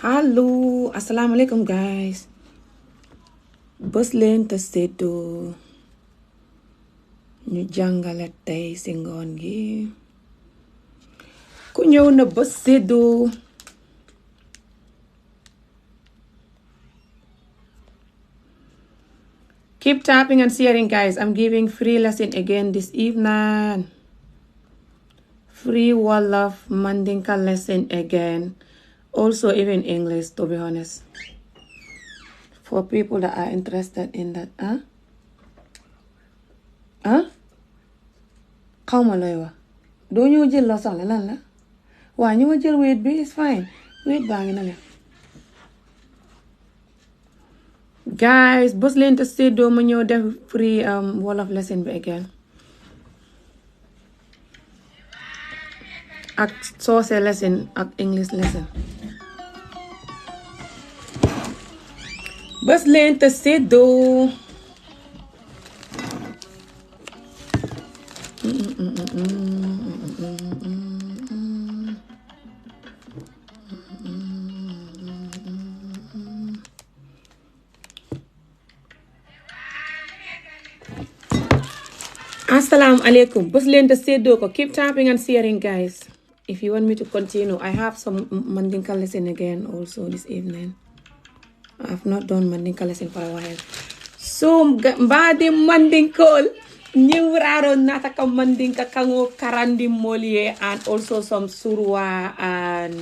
Hello, assalamu alaikum guys. Bës leen te seddoo ñu jàngale tey ci ngoon gi. Ku ñëw na bës seddoo. Keep tapping and sharing guys. I'm giving free lesson again this evening. Free Wolof Mandinka lesson again. Also even English, to be honest. For people that are interested in that. Xawma looy wax. Doo ñëw jël la soxla lan la? Waa ñu ma jël wéet bi is fine. Wéet baa ngi na leen. Guys, bës leen te seddoo ma ñëw def free Wolof lesson bi again. Ak soose lesson ak English lesson. Bës leen te seddoo. Assalamu alaikum. Bës leen te seddoo ko. Keep tapping and sharing guys. If you want me to continue, I have some Mandinka lesson again also this evening. I have not done Mandinka lesson for a while. So, mbadi Mandinkol, nyuraro nataka Mandinka kango karandi molie and also some Surwa and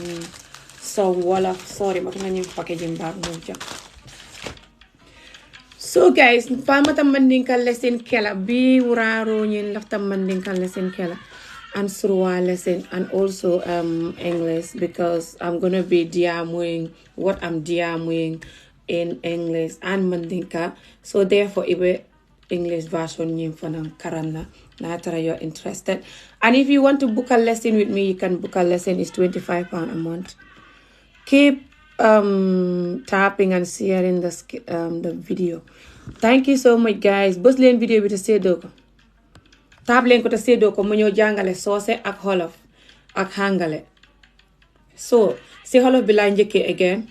some Wolof. Sorry, makanya yung packaging bag mo dyan. So guys, pamata Mandinka lesson kela bi uraro nyin lafta Mandinka lesson kela. And Surwa lesson and also English because I'm gonna be diamuing what I'm diamuing in English and Mandinka. So therefore, ibe English version nyim fanang karana natara you're interested. And if you want to book a lesson with me, you can book a lesson. It's £25 a month. Keep tapping and sharing the video. Thank you so much, guys. Bës leen video bi te seddoo ko. Taab leen ko te seddoo ko mu ñëw jàngale soose ak xolof ak hàngale. So si xolof bi laa njëkkee again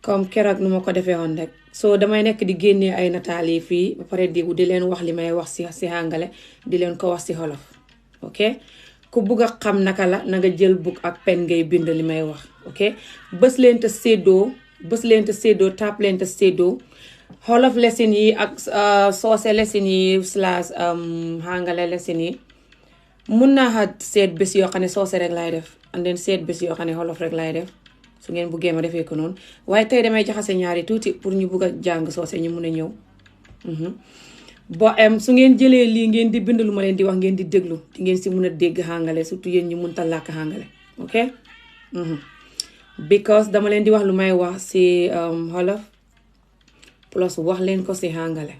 comme keroog nu ma ko defee woon rek. So damay nekk di génnee ay nataal yi fii ba pare di leen wax li may wax si hàngale di leen ko wax si xolof. Ok ku bugg a xam naka la na nga jël book ak pen ngay bind li may wax. Ok bës leen te seddoo taab leen te seddoo. Wolof lesson yi ak soose lesson yi slash hàngale lesson yi mun naa xat seet bés yoo xam ne soose rek laay def and then seet bés yoo xam ne wolof rek laay def su ngeen buggee ma defee ko noonu waaye tey damay jaxase ñaari tuuti pour ñu bugg a jàng soose ñu mun a ñëw bo su ngeen jëlee lii ngeen di bind lu ma leen di wax ngeen di déglu di ngeen si mun a dégg hàngale surtout yéen ñu mun ta làkk hàngale ok because dama leen di wax lu may wax si wolof plus wax leen ko si hàngale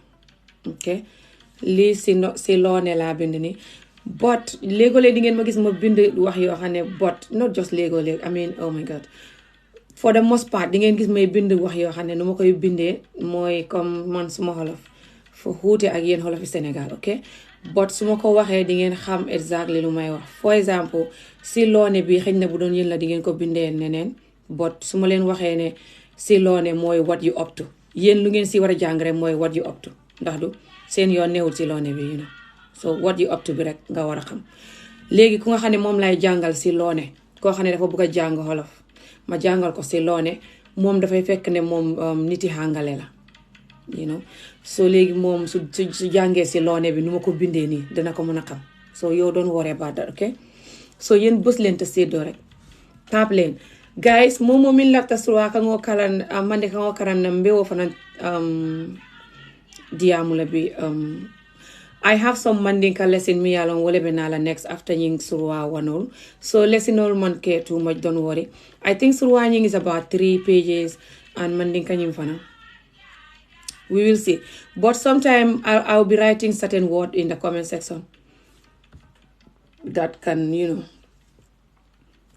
ok lii si loone laa bind ni but léegoo-léeg di ngeen ma gis ma bind wax yoo xam ne but not just léegoo-léeg I mean oh my god for the most part di ngeen gis may bind wax yoo xam ne nu ma koy bindee mooy comme man suma xolof fa xuute ak yéen xolofi Sénégal ok but su ma ko waxee di ngeen xam exactly lu may wax for example si loone bi xëy na bu doon yéen la di ngeen ko bindee neneen but su ma leen waxee ne si loone mooy what you up to yéen lu ngeen si war a jàng rek mooy what you up to ndax du seen yoon newul si loone bi you know so what you up to bi rek nga war a xam léegi ku nga xam ne moom lay jàngal si loone koo xam ne dafa bëgg a jàng xolof ma jàngal ko si loone moom dafay fekk ne moom niti hàngale la you know so léegi moom su jàngee si loone bi nu ma ko bindee nii dina ko mën a xam so yow doon worry about that ok so yéen bës leen te seddoo rek taap leen guys momo min lafta surwa kango karan mande kango karan na mbewo fana diamula bi I have some Mandinka lesson mi yalon wole benala next after nying surwa wanol so lesson all man care too much don't worry I think surwa nying is about 3 pages and Mandinka nying fana we will see but sometime I'll be writing certain word in the comment section that can you know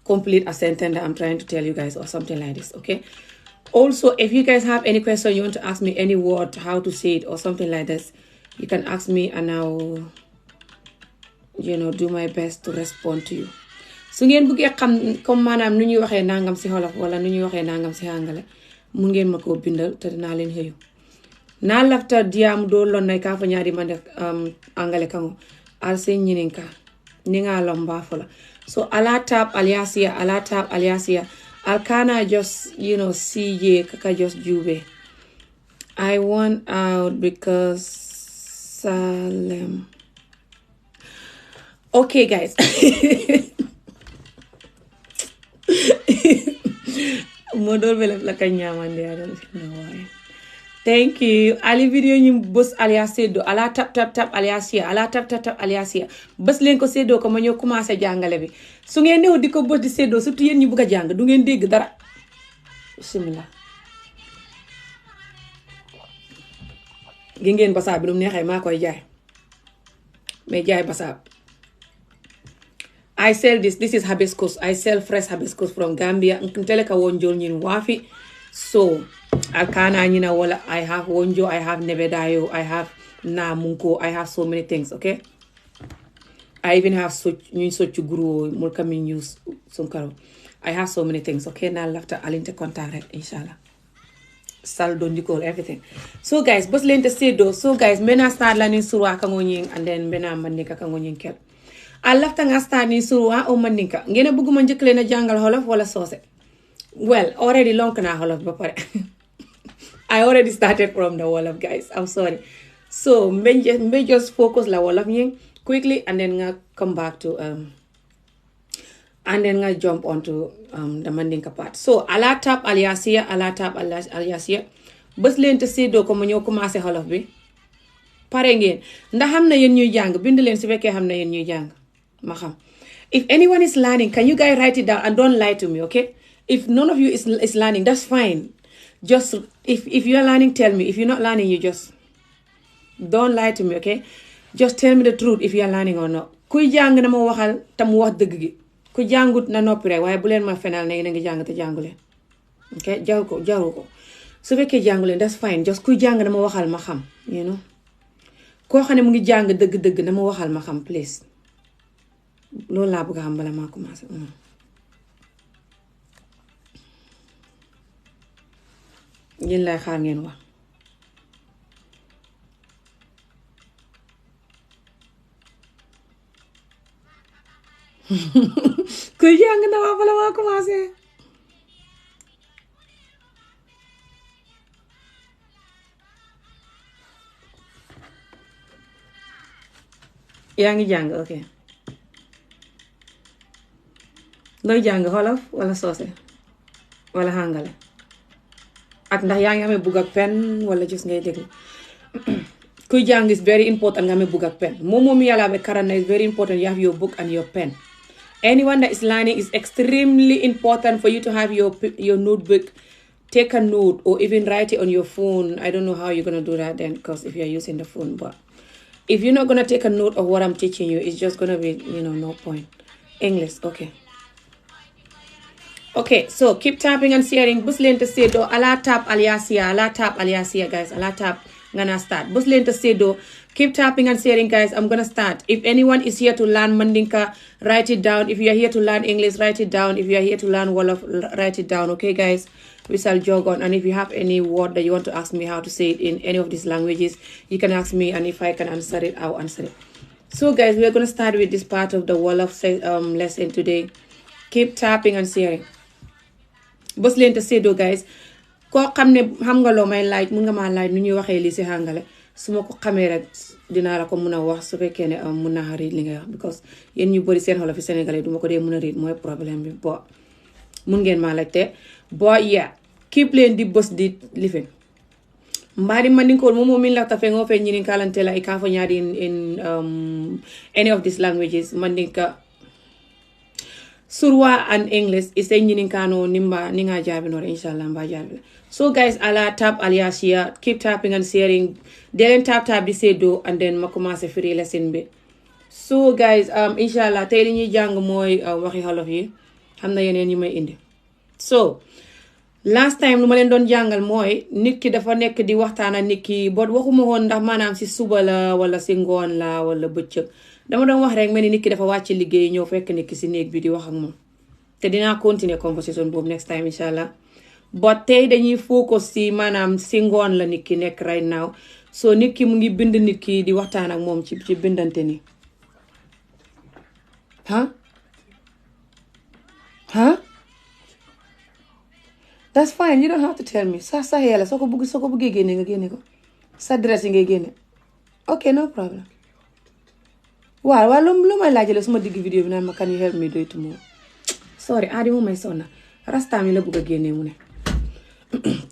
complete a sentence that I'm trying to tell you guys or something like this okay also if you guys have any question you want to ask me any word how to say it or something like this you can ask me and I'll do my best to respond to you su ngeen bëggee xam comme maanaam nu ñuy waxee nangam si Wolof wala nu ñuy waxee nangam si Hangale mu ngeen ma koo bindal te dinaa leen xëyu na lafta diam do lonnay ka fa ñaari mande Angale kango al se nyininka ninga lomba fola so ala tap aliasia al kana just CJ kaka just jube I want out because Salem okay guys modol belef la kanyamande I don't know why. Thank you. Ali video ñu bës alias seddo ala tap aliasia ala tap aliasia bës leen ko seddo ko ma ñëw commencé jàngale bi su ngeen néew di ko bës di seddo surtout yéen ñu bëgg a jàng du ngeen dégg dara bismillah gi ngeen basaab bi nu mu neexee maa koy jaay mais jaay basaab I sell this is hibiscus. I sell fresh hibiscus from Gambia ntele ka wonjol ñin waafi so alkana ñina wala I have wonjo, I have nebedayo, I have namunko, I have so many things, okay? I even have such guru mulka min use sunkaro. I have so many things, okay? Now lafta alinte contact inshallah. Saldo Nicole, everything. So guys, bus lente sedo. So guys, mena start learning surwa kangoning and then mena mandinka kangoning kel. I lafta nga start ni surwa o mandinka. Ngena bugu manjekle na jangal Wolof wala sose. Well, already long kana Wolof ba pare. I already started from the Wolof, guys. I'm sorry. So, may just focus la Wolof nying quickly and then nga come back to and then nga jump onto the Mandinka part. So, ala tap aliasia. Bës leen te séddoo ko mu ñëw commencé Wolof bi. Pare ngeen. Ndax xam na yéen ñuy jàng bind leen su fekkee xam na yéen ñuy jàng. Ma xam. If anyone is learning, can you guys write it down and don't lie to me, okay? If none of you is learning, that's fine. Just if you're learning, tell me. If you're not learning, you just don't lie to me, okay? Just tell me the truth if you're learning or not. Kuy jàng na ma waxal tam wax dëgg gi. Ku jàngut na noppi rek waaye bu leen ma fenal ne yéen a ngi jàng te jàngu leen. Okay, jaru ko. Su fekkee jàngu leen, that's fine. Just kuy jàng na ma waxal ma xam, you know. Koo xam ne mu ngi jàng dëgg na ma waxal ma xam, please. Loolu laa bëgg a xam bala maa commencé. Yéen lay xaar ngeen wax. Kuy jàng na wax bala maa commencé. Yaa ngi jàng, ok. Looy jàng Wolof wala soose wala Hangale ak ndax yaa ngi amee bugg ak pen wala just ngay déglu. Kuy jàng is very important nga amee bugg ak pen. Moom yàlla be karana is very important you have your book and your pen. Anyone that is learning is extremely important for you to have your notebook. Take a note or even write it on your phone. I don't know how you're going to do that then because if you're using the phone, but if you're not going to take a note of what I'm teaching you, it's just going to be, no point. English, okay. Okay, so keep tapping and sharing. Bus leen te seddoo ala tap aliasia guys. Ala tap ngana start. Bus leen te seddoo. Keep tapping and sharing guys. I'm gonna start. If anyone is here to learn Mandinka, write it down. If you are here to learn English, write it down. If you are here to learn Wolof, write it down. Okay guys, we shall jog on. And if you have any word that you want to ask me how to say it in any of these languages, you can ask me, and if I can answer it, I'll answer it. So guys, we're gonna start with this part of the Wolof lesson today. Keep tapping and sharing. Bës leen te séddoo guys. Koo xam ne xam nga loo may laaj mun nga maa laaj nu ñuy waxee lii si Hangale su ma ko xamee rek dinaa la ko mun a wax su fekkee ne mun naa read li nga wax because yéen ñu bëri seen Wolof fi Sénégalais duma ko dee mun a read mooy problème bi bo mun ngeen maa laajte bo yeah keep leen di bës di lifin mbaadi Mandinkool moom min lafta fe ngoo fe ñinin kalantela I kafo ñaadi in any of these languages Mandinka Surwa and English is a nyininkano nimba ninga jabinor inshallah mba jabi. So guys, ala tap aliasia, keep tapping and sharing. Then tap di sedo and then makuma se free lesson be. So guys, inshallah tay li ñi jang moy waxi Wolof yi. Xamna yeneen yi may indi. So last time lu ma leen doon jàngal mooy nit ki dafa nekk di waxtaan ak nit ki bot waxuma woon ndax maanaam si suba la wala si ngoon la wala bëccëg dama doon wax rek mel ni nit ki dafa wàcc liggéey ñëw fekk nit ki si néeg bi di wax ak moom te dinaa continuer conversation boobu next time incha allah but tey dañuy focus si maanaam si ngoon la nit ki nekk right now so nit ki mu ngi bind nit ki di waxtaan ak moom ci bindante ni that's fine you don't have to tell me sa yàlla soo ko bëggee génne nga génne ko sa adresse yi ngay génne ok no problem waaw lu may laajale suma digg vidéo bi naan ma can you help me do it tomorrow sorry aadi moom may sonna rastaam yi la bëgg a génne mu ne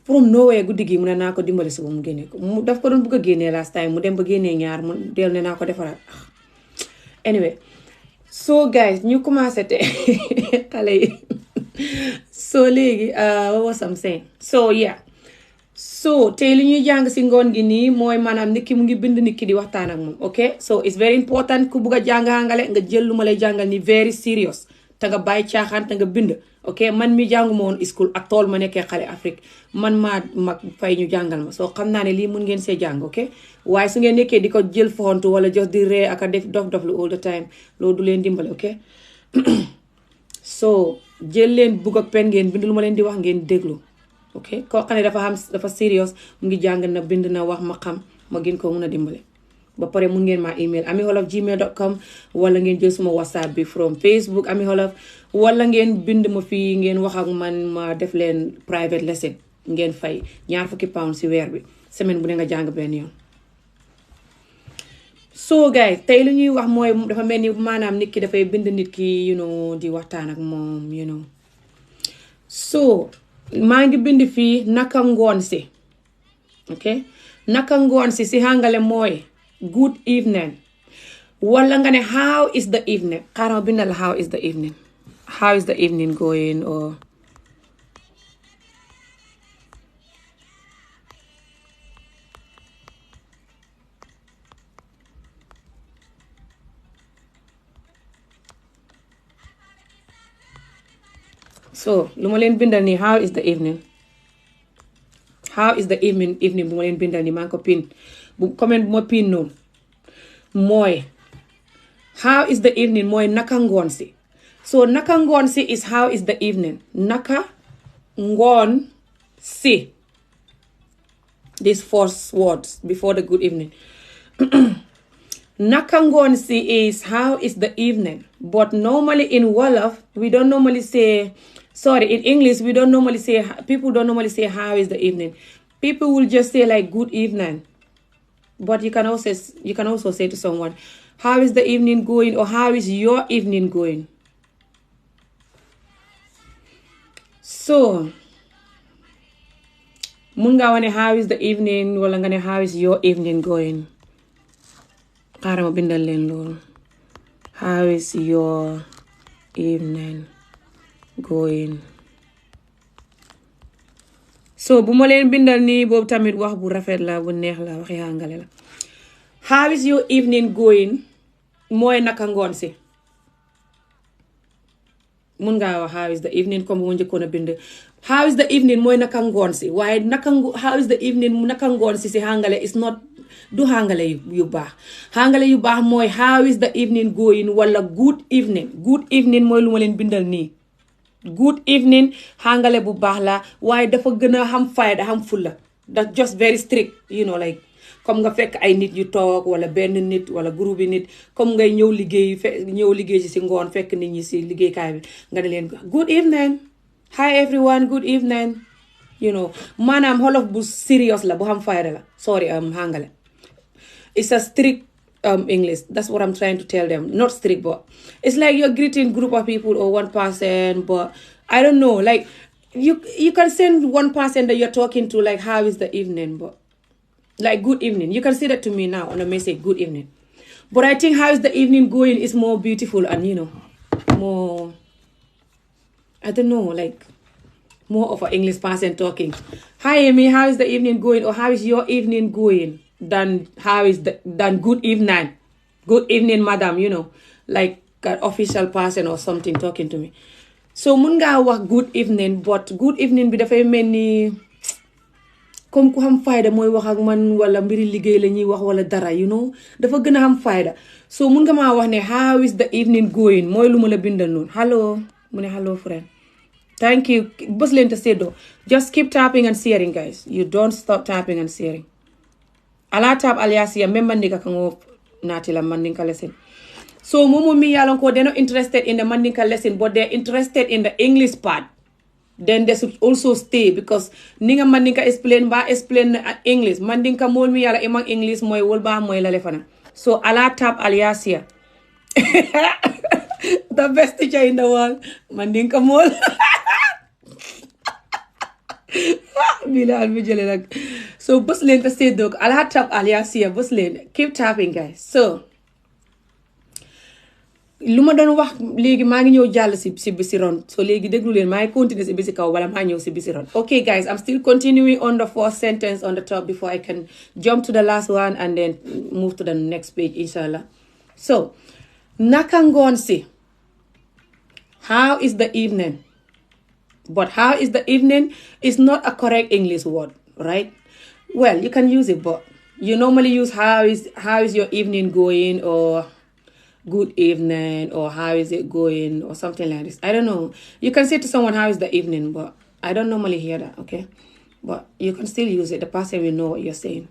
from nowhere guddi gi mu ne naa ko dimbali suba mu génne ko mu daf ko doon bëgg a génnee last time mu dem ba génnee ñaar mu del ne naa ko defaraat anyway so guys ñu commencé te xale yi so léegi what was I'm saying so yeah so tey li ñuy jàng si ngoon gi nii mooy maanaam nit ki mu ngi bind nit ki di waxtaan ak moom ok so it's very important ku bugg a jàng àngale nga jël lu ma lay jàngal ni very serious te nga bàyyi caaxaan te nga bind ok man mi jànguma woon school ak tool ma nekkee xale Afrique man maa mag fay ñu jàngal ma soo xam naa ne lii mun ngeen see jàng ok waaye su ngeen nekkee di ko jël foxantu wala just di ree ak a def dof lu all the time loolu du leen dimbale ok so jël leen bugg ak pen ngeen bind lu ma leen di wax ngeen déglu ok koo xam ne dafa serious mu ngi jàng na bind na wax ma xam ma gën ko mun a dimbale ba pare mun ngeen ma email amiholof@gmail.com wala ngeen jël suma whatsapp bi from Facebook amiholof wala ngeen bind ma fii ngeen wax ak man ma def leen private lesson ngeen fay £20 si weer bi semaine bu ne nga jàng benn yoon so guys tey lu ñuy wax mooy dafa mel ni maanaam nit ki dafay bind nit ki di waxtaan ak moom so maa ngi bind fii naka ngoon si ok naka ngoon si hàngale mooy good evening wala nga ne how is the evening xaaral bind la how is the evening going or so lu ma leen bindal nii how is the evening bu ma leen bindal nii maa ngi ko pin bu comment bu ma pin noonu mooy how is the evening mooy naka ngoon si so naka ngoon si is how is the evening naka ngoon si these four words before the good evening naka ngoon si is how is the evening but normally in Wolof we don't normally say in English we don't normally say people don't normally say how is the evening people will just say like good evening but you can also say to someone how is the evening going or how is your evening going so mun nga wane how is the evening wala nga ne how is your evening going xaaral ma bindal leen loolu how is your evening going so bu ma leen bindal nii boobu tamit wax bu rafet la bu neex la waxi àngale la how is your evening going mooy naka ngoon si mun ngaa wax how is the evening comme mu njëkkoon a bind how is the evening mooy naka ngoon si waaye how is the evening naka ngoon si àngale is not du àngale yu baax àngale yu baax mooy how is the evening going wala good evening mooy lu ma leen bindal nii good evening àngale bu baax la waaye dafa gën a xam fayda xam fulla that's just very strict like comme nga fekk ay nit yu toog wala benn nit wala groupe yi nit comme ngay ñëw liggéey si ngoon fekk nit ñi si liggéeykaay bi nga ne leen good evening hi everyone good evening maanaam xolof bu serious la bu xam fayda la àngale it's a strict English. That's what I'm trying to tell them. Not strict, but it's like you're greeting group of people or one person, but I don't know, like you can send one person that you're talking to like how is the evening, but like good evening. You can say that to me now on a message, good evening. But I think how is the evening going is more beautiful and more, I don't know, like more of an English person talking. Hi Amy, how is the evening going or how is your evening going? Than good evening madam, like an official person or something talking to me. So mun nga wax good evening, but good evening bi dafay mel ni comme ku xam fayda mooy wax ak man wala mbiri liggéey la ñuy wax wala dara dafa gën a xam fayda. So mun nga maa wax ne how is the evening going mooy lu ma la bindal noonu hello mu ne hello friend. Thank you. Bës leen te séddoo. Just keep tapping and sharing, guys. You don't stop tapping and sharing. Ala tap aliasia member ndika kango natila Mandinka lesson. So momo mi yalonko they're not interested in the Mandinka lesson, but they're interested in the English part. Then they should also stay because ninga Mandinka explain English. Mandinka mol mi yala emang English moy wolba moy la lefana. So ala tap aliasia. The best teacher in the world. Mandinka mol. So bës leen te séddoo ala tap aliasia bës leen keep tapping guys. So lu ma doon wax léegi maa ngi ñëw jàll si bisi ron. So léegi déglu leen maa ngi continuer si bisi kaw wala maa ñëw si bisi ron. Okay guys, I'm still continuing on the fourth sentence on the top before I can jump to the last one and then move to the next page inshallah. So naka ngoon si, how is the evening? But how is the evening is not a correct English word, right? Well, you can use it, but you normally use how is your evening going, or good evening, or how is it going, or something like this. I don't know. You can say to someone, how is the evening, but I don't normally hear that, okay? But you can still use it. The person will know what you're saying.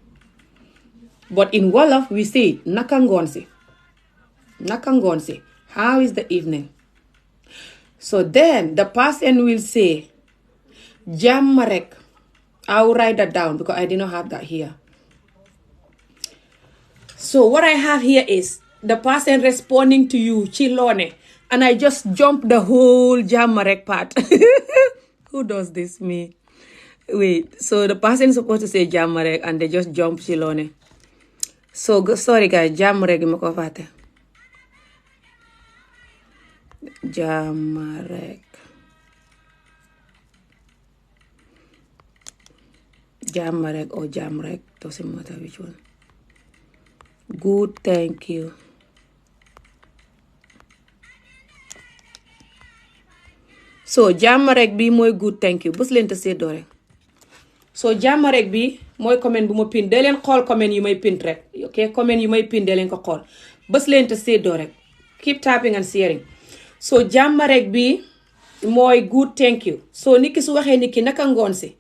But in Wolof, we say, naka ngoon si. Naka ngoon si. How is the evening? So then the person will say, jàmm rek. I'll write that down because I did not have that here. So what I have here is the person responding to you, Chilone, and I just jump the whole jàmm rek part. Who does this? Me. Wait, so the person is supposed to say jàmm rek and they just jump Chilone. So sorry guys, jàmm rek ma ko fàtte. Jàmm rek. Jàmm rek or jàmm rek, doesn't matter which one. Good, thank you. So jàmm rek bi mooy good, thank you. Bës leen te séddoo rek. So jàmm rek bi mooy comment bu ma pin. Dee leen xool comment yu may pin rek. Okay, comment yu may pin dee leen ko xool. Bës leen te séddoo rek. Keep tapping and sharing. So jàmm rek bi mooy good, thank you. So nit ki su waxee nit ki naka ngoon si.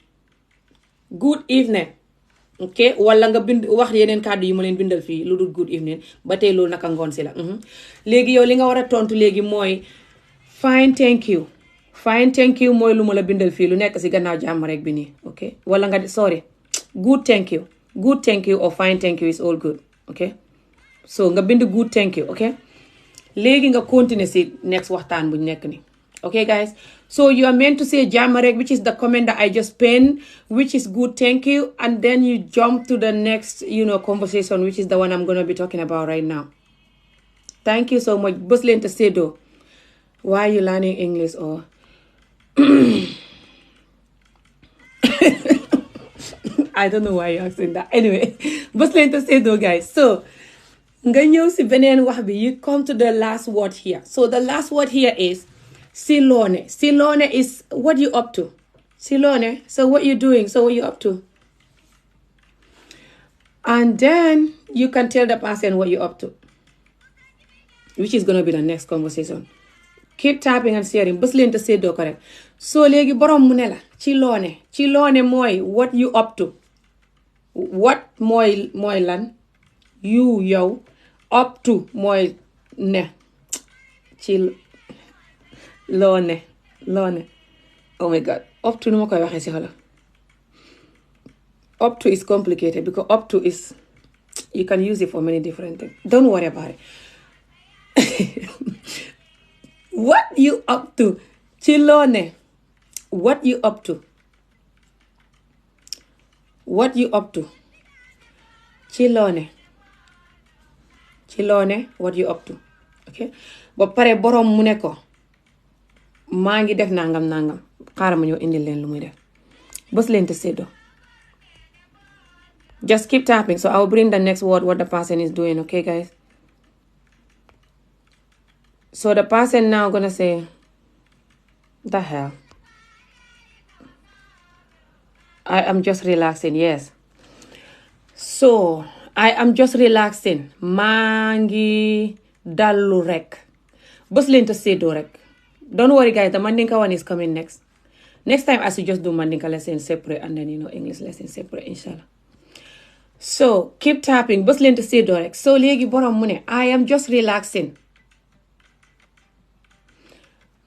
Good evening. Okay, wala nga bind wax yeneen kàddu yi ma leen bindal fii lu dul good evening ba tey loolu naka ngoon si la. Léegi yow li nga war a tontu léegi mooy fine thank you. Fine thank you mooy lu ma la bindal fii lu nekk si gannaaw jàmm rek bi nii. Okay, wala nga sorry, good thank you. Good thank you or fine thank you is all good. Okay, so nga bind good thank you. Okay, léegi nga continuer si next waxtaan bu nekk ni. Okay guys, so you are meant to say jàmm rek, which is the comment that I just penned, which is good thank you, and then you jump to the next conversation, which is the one I'm going to be talking about right now. Thank you so much. Bës leen te séddoo. Why are you learning English or I don't know why you're asking that. Anyway, bës leen te séddoo guys. So nga ñëw si beneen wax bi, you come to the last word here. So the last word here is Silone. Silone is what you up to. Silone, so what you doing? So what you up to? And then you can tell the person what you up to, which is going to be the next conversation. Keep tapping and sharing. Bës leen te séddoo ko rek. So léegi borom mu ne la Chilone. Chilone mooy what you up to. What mooy lan? You, yow. Up to mooy ne. Loone. Oh my god. Up to nu ma koy waxee si xolof. Up to is complicated because up to is, you can use it for many different things. Don't worry about it. What you up to? Chilone. What you up to? What you up to? Chilone. What you up to? Okay. Ba pare borom mu ne ko maa ngi def nangam xaaral ma ñëw indi leen lu muy def. Bës leen te séddoo. Just keep tapping. So I will bring the next word what the person is doing. Okay guys. So the person now gonna say the hell. I am just relaxing, yes. So I am just relaxing. maa ngi dallu rek. Bës leen te séddoo rek. Don't worry guys, the Mandinka one is coming next. Next time I should just do Mandinka lesson separate and then English lesson separate, inshallah. So keep tapping. Bës leen te séddoo rek. So léegi borom mu ne I am just relaxing.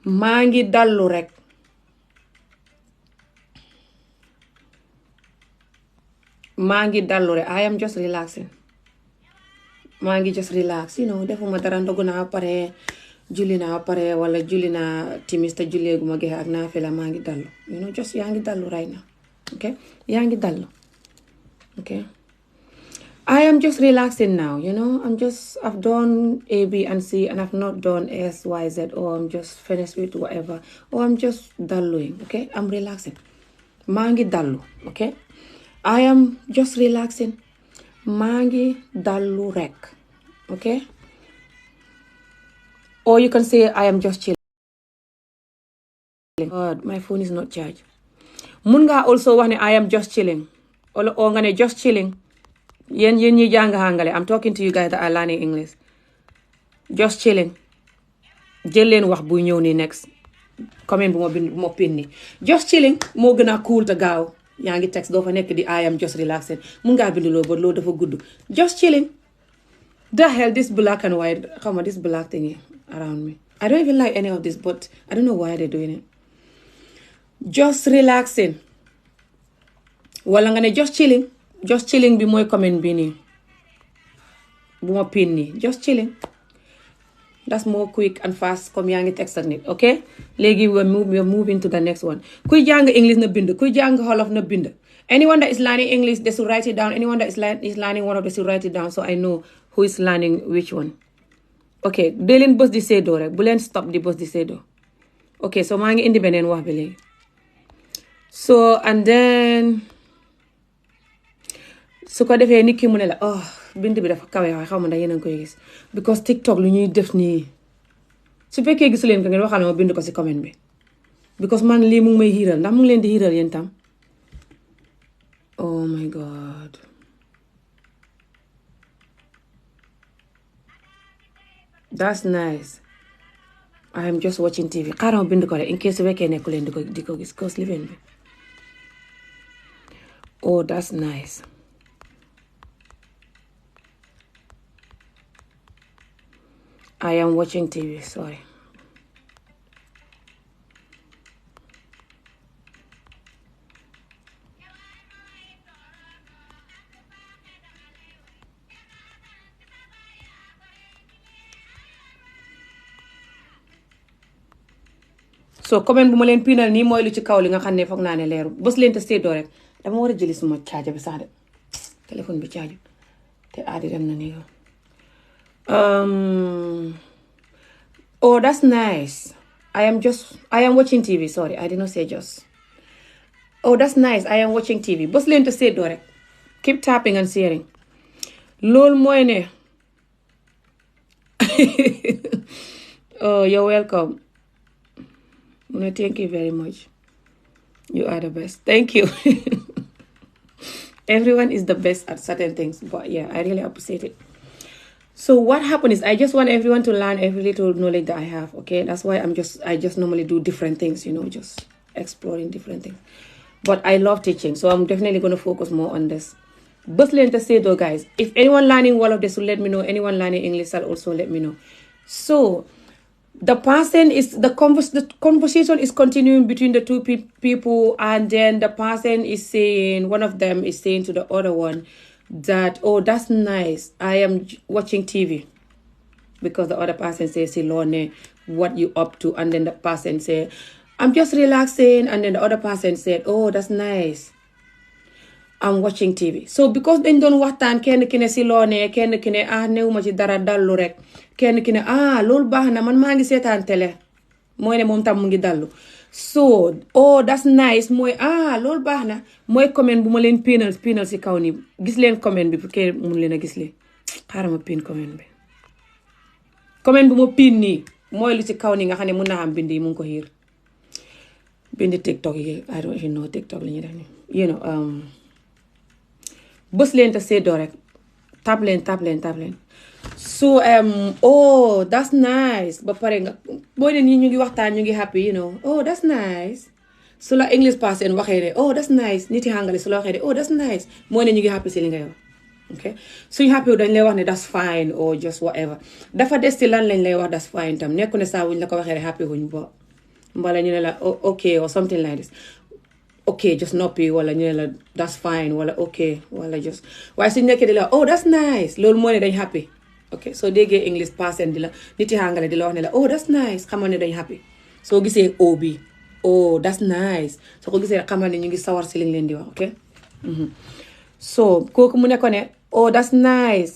maa ngi dallu rek. maa ngi dallu rek. I am just relaxing. maa ngi just relax. Defuma dara, ndogu naa pare, julli naa pare, wala julli naa timis te julleeguma gexe ak naa fela maa ngi dallu. Just yaa ngi dallu right now. Okay? Yaa ngi dallu. Okay? I am just relaxing now, I've done A, B, and C, and I've not done S, Y, Z, or I'm just finished with whatever, or I'm just dalluing, okay? I'm relaxing. maa ngi dallu, okay? I am just relaxing. maa ngi dallu rek, okay? Or you can say I am just chilling. God, my phone is not charged. Mun nga also wax ne I am just chilling. Or nga ne just chilling. Yéen ñi jàng Hangale, I'm talking to you guys that are learning English. Just chilling. Jël leen wax buy ñëw ni next. Comment bu ma pin ni. Just chilling moo gën a cool te gaaw. Yaa ngi text doo fa nekk di I am just relaxing. Mun ngaa bind loo loolu dafa gudd. Just chilling. The hell, this black and white, this black thingy around me. I don't even like any of this, but I don't know why they're doing it. Just relaxing. Wala nga ne just chilling. Just chilling bi mooy comment bi nii. Bu ma pin nii. Just chilling. That's more quick and fast comme yaa ngi text ak nit, okay? Léegi we're moving to the next one. Kuy jàng English na bind. Kuy jàng Wolof na bind. Anyone that is learning English, they should write it down. Anyone that is learning one of them, they should write it down so I know who is learning which one. Okay, dee leen bës di séddoo rek. Bu leen stop di bës di séddoo. Okay, so maa ngi indi beneen wax bi léegi. So, and then su ko defee nit ki mu ne la bind bi dafa kawe waaye xaw ma ndax yéen a ngi koy gis because TikTok lu ñuy def nii su fekkee gisu leen ko ngeen waxal ma bind ko si comment bi because man lii mu ngi may xiiral ndax mu ngi leen di xiiral yéen tam. Oh my god, that's nice. I am just watching TV. Xaaral ma bind ko rek in case su fekkee nekku leen di ko gis cause living bi. Oh, that's nice. I am watching TV, sorry. So comment bu ma leen pinal nii mooy lu ci kaw li nga xam ne foog naa ne leeru bës leen te séddoo rek dama war a jëli suma caaja bi sax de téléphone bi caaju te aadi dem na nii. Oh, that's nice. I am watching TV. Sorry, I did not say just. Oh, that's nice. I am watching TV. Bës leen te séddoo rek. Keep tapping and sharing. Loolu mooy ne. Oh, you're welcome. Thank you very much. You are the best. Thank you. Everyone is the best at certain things, but yeah, I really appreciate it. So what happened is I just want everyone to learn every little knowledge that I have, okay? That's why I just normally do different things, just exploring different things. But I love teaching, so I'm definitely going to focus more on this. Bës leen te séddoo, guys. If anyone learning Wolof, they should let me know. Anyone learning English, will also let me know. So the conversation is continuing between the two people, and then the person is saying, one of them is saying to the other one that, oh, that's nice, I am watching TV, because the other person says, Silone, what you up to? And then the person say, I'm just relaxing, and then the other person said, oh, that's nice, I'm watching TV. So because dañ doon waxtaan kenn ki ne si loo ne kenn ki ne newuma ci dara dallu rek kenn ki ne loolu baax na man maa ngi seetaan télé mooy ne moom tam mu ngi dallu. So oh that's nice mooy loolu baax na mooy comment bu ma leen pinal si kaw nii gis leen comment bi pour que mun leen a gis leen xaaral ma pin comment bi. Comment bu ma pin nii mooy lu ci kaw nii nga xam ne mun naa am bind yi mu ngi ko xiir bindi TikTok yi I don't even know TikTok la ñuy def nii you know bës leen te séddoo rek tap leen so oh that's nice ba pare nga mooy ne nii ñu ngi waxtaan ñu ngi happy you know oh that's nice su la English person waxee ne oh that's nice nit yi hàngale su la waxee ne oh that's nice mooy ne ñu ngi happy si li ngay wax ok suñu happy dañ lay wax ne that's fine or just whatever dafa des ci lan lañ lay wax that's fine tam nekku ne saa wuñ la ko waxee ne happy wuñ ba mbala ñu ne la ok or something like this ok just noppi wala ñu ne la that's fine wala ok wala just waaye suñu nekkee di la oh that's nice loolu mooy ne dañ happy ok soo déggee English person di la nit yi hàngale di la wax ne la oh that's nice xamal ne dañ happy soo gisee o bi oh that's nice soo ko gisee xamal ne ñu ngi sawar si liñ leen di wax ok so kooku mu ne ko ne oh that's nice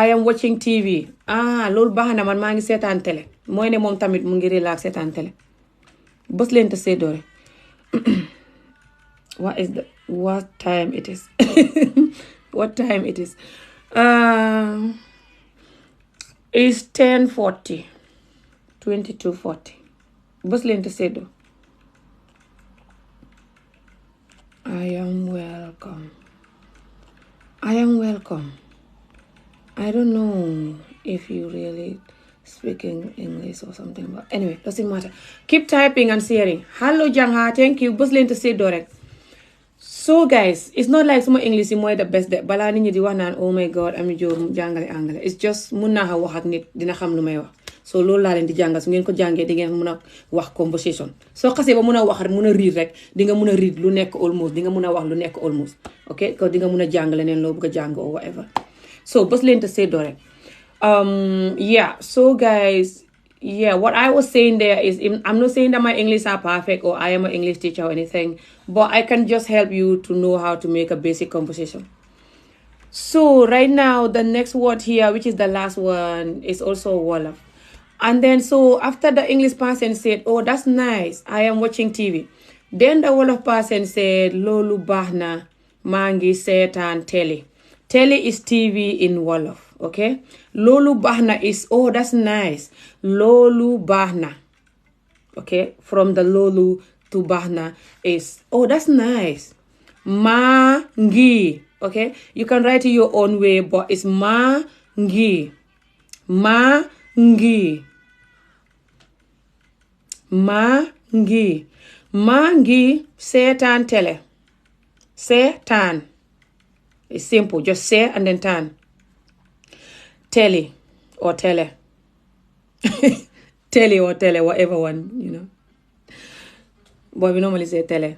I am watching TV loolu baax na man maa ngi seetaan télé mooy ne moom tamit mu ngi relax seetaan télé bës leen te séddoo rek what time it is what time it is it's 10:40 22:40 bës leen te séddoo I am welcome I don't know if you really speaking English or something but anyway doesn't matter keep typing and sharing hello Jangha thank you bës leen te séddoo rek so guys it's not like suma English yi mooy the best de balaa nit ñi di wax naan oh my god Ami Jobe jàngale anglais it's just mun naa wax ak nit dina xam lu may wax so loolu laa leen di jàngal su ngeen ko jàngee di ngeen mun a wax conversation soo xasee ba mun a wax rek mun a read rek di nga mun a read lu nekk almost di nga mun a wax lu nekk almost ok ko di nga mun a jàng leneen loo bëgg a jàng or whatever so bës leen te séddoo rek so guys what I was saying there is I'm not saying that my English are perfect or I am an English teacher or anything but I can just help you to know how to make a basic conversation. So right now the next word here which is the last one is also Wolof. And then so after the English person said oh that's nice I am watching TV then the Wolof person said loolu baax na maa ngi seetaan télé is TV in Wolof okay loolu baax na is oh that's nice loolu baax na okay from the loolu to baax na is oh that's nice maa ngi okay you can write it your own way but it's maa ngi seetaan télé seetaan it's simple just say and then tan télé or télé télé or télé whatever one you know but we normally say télé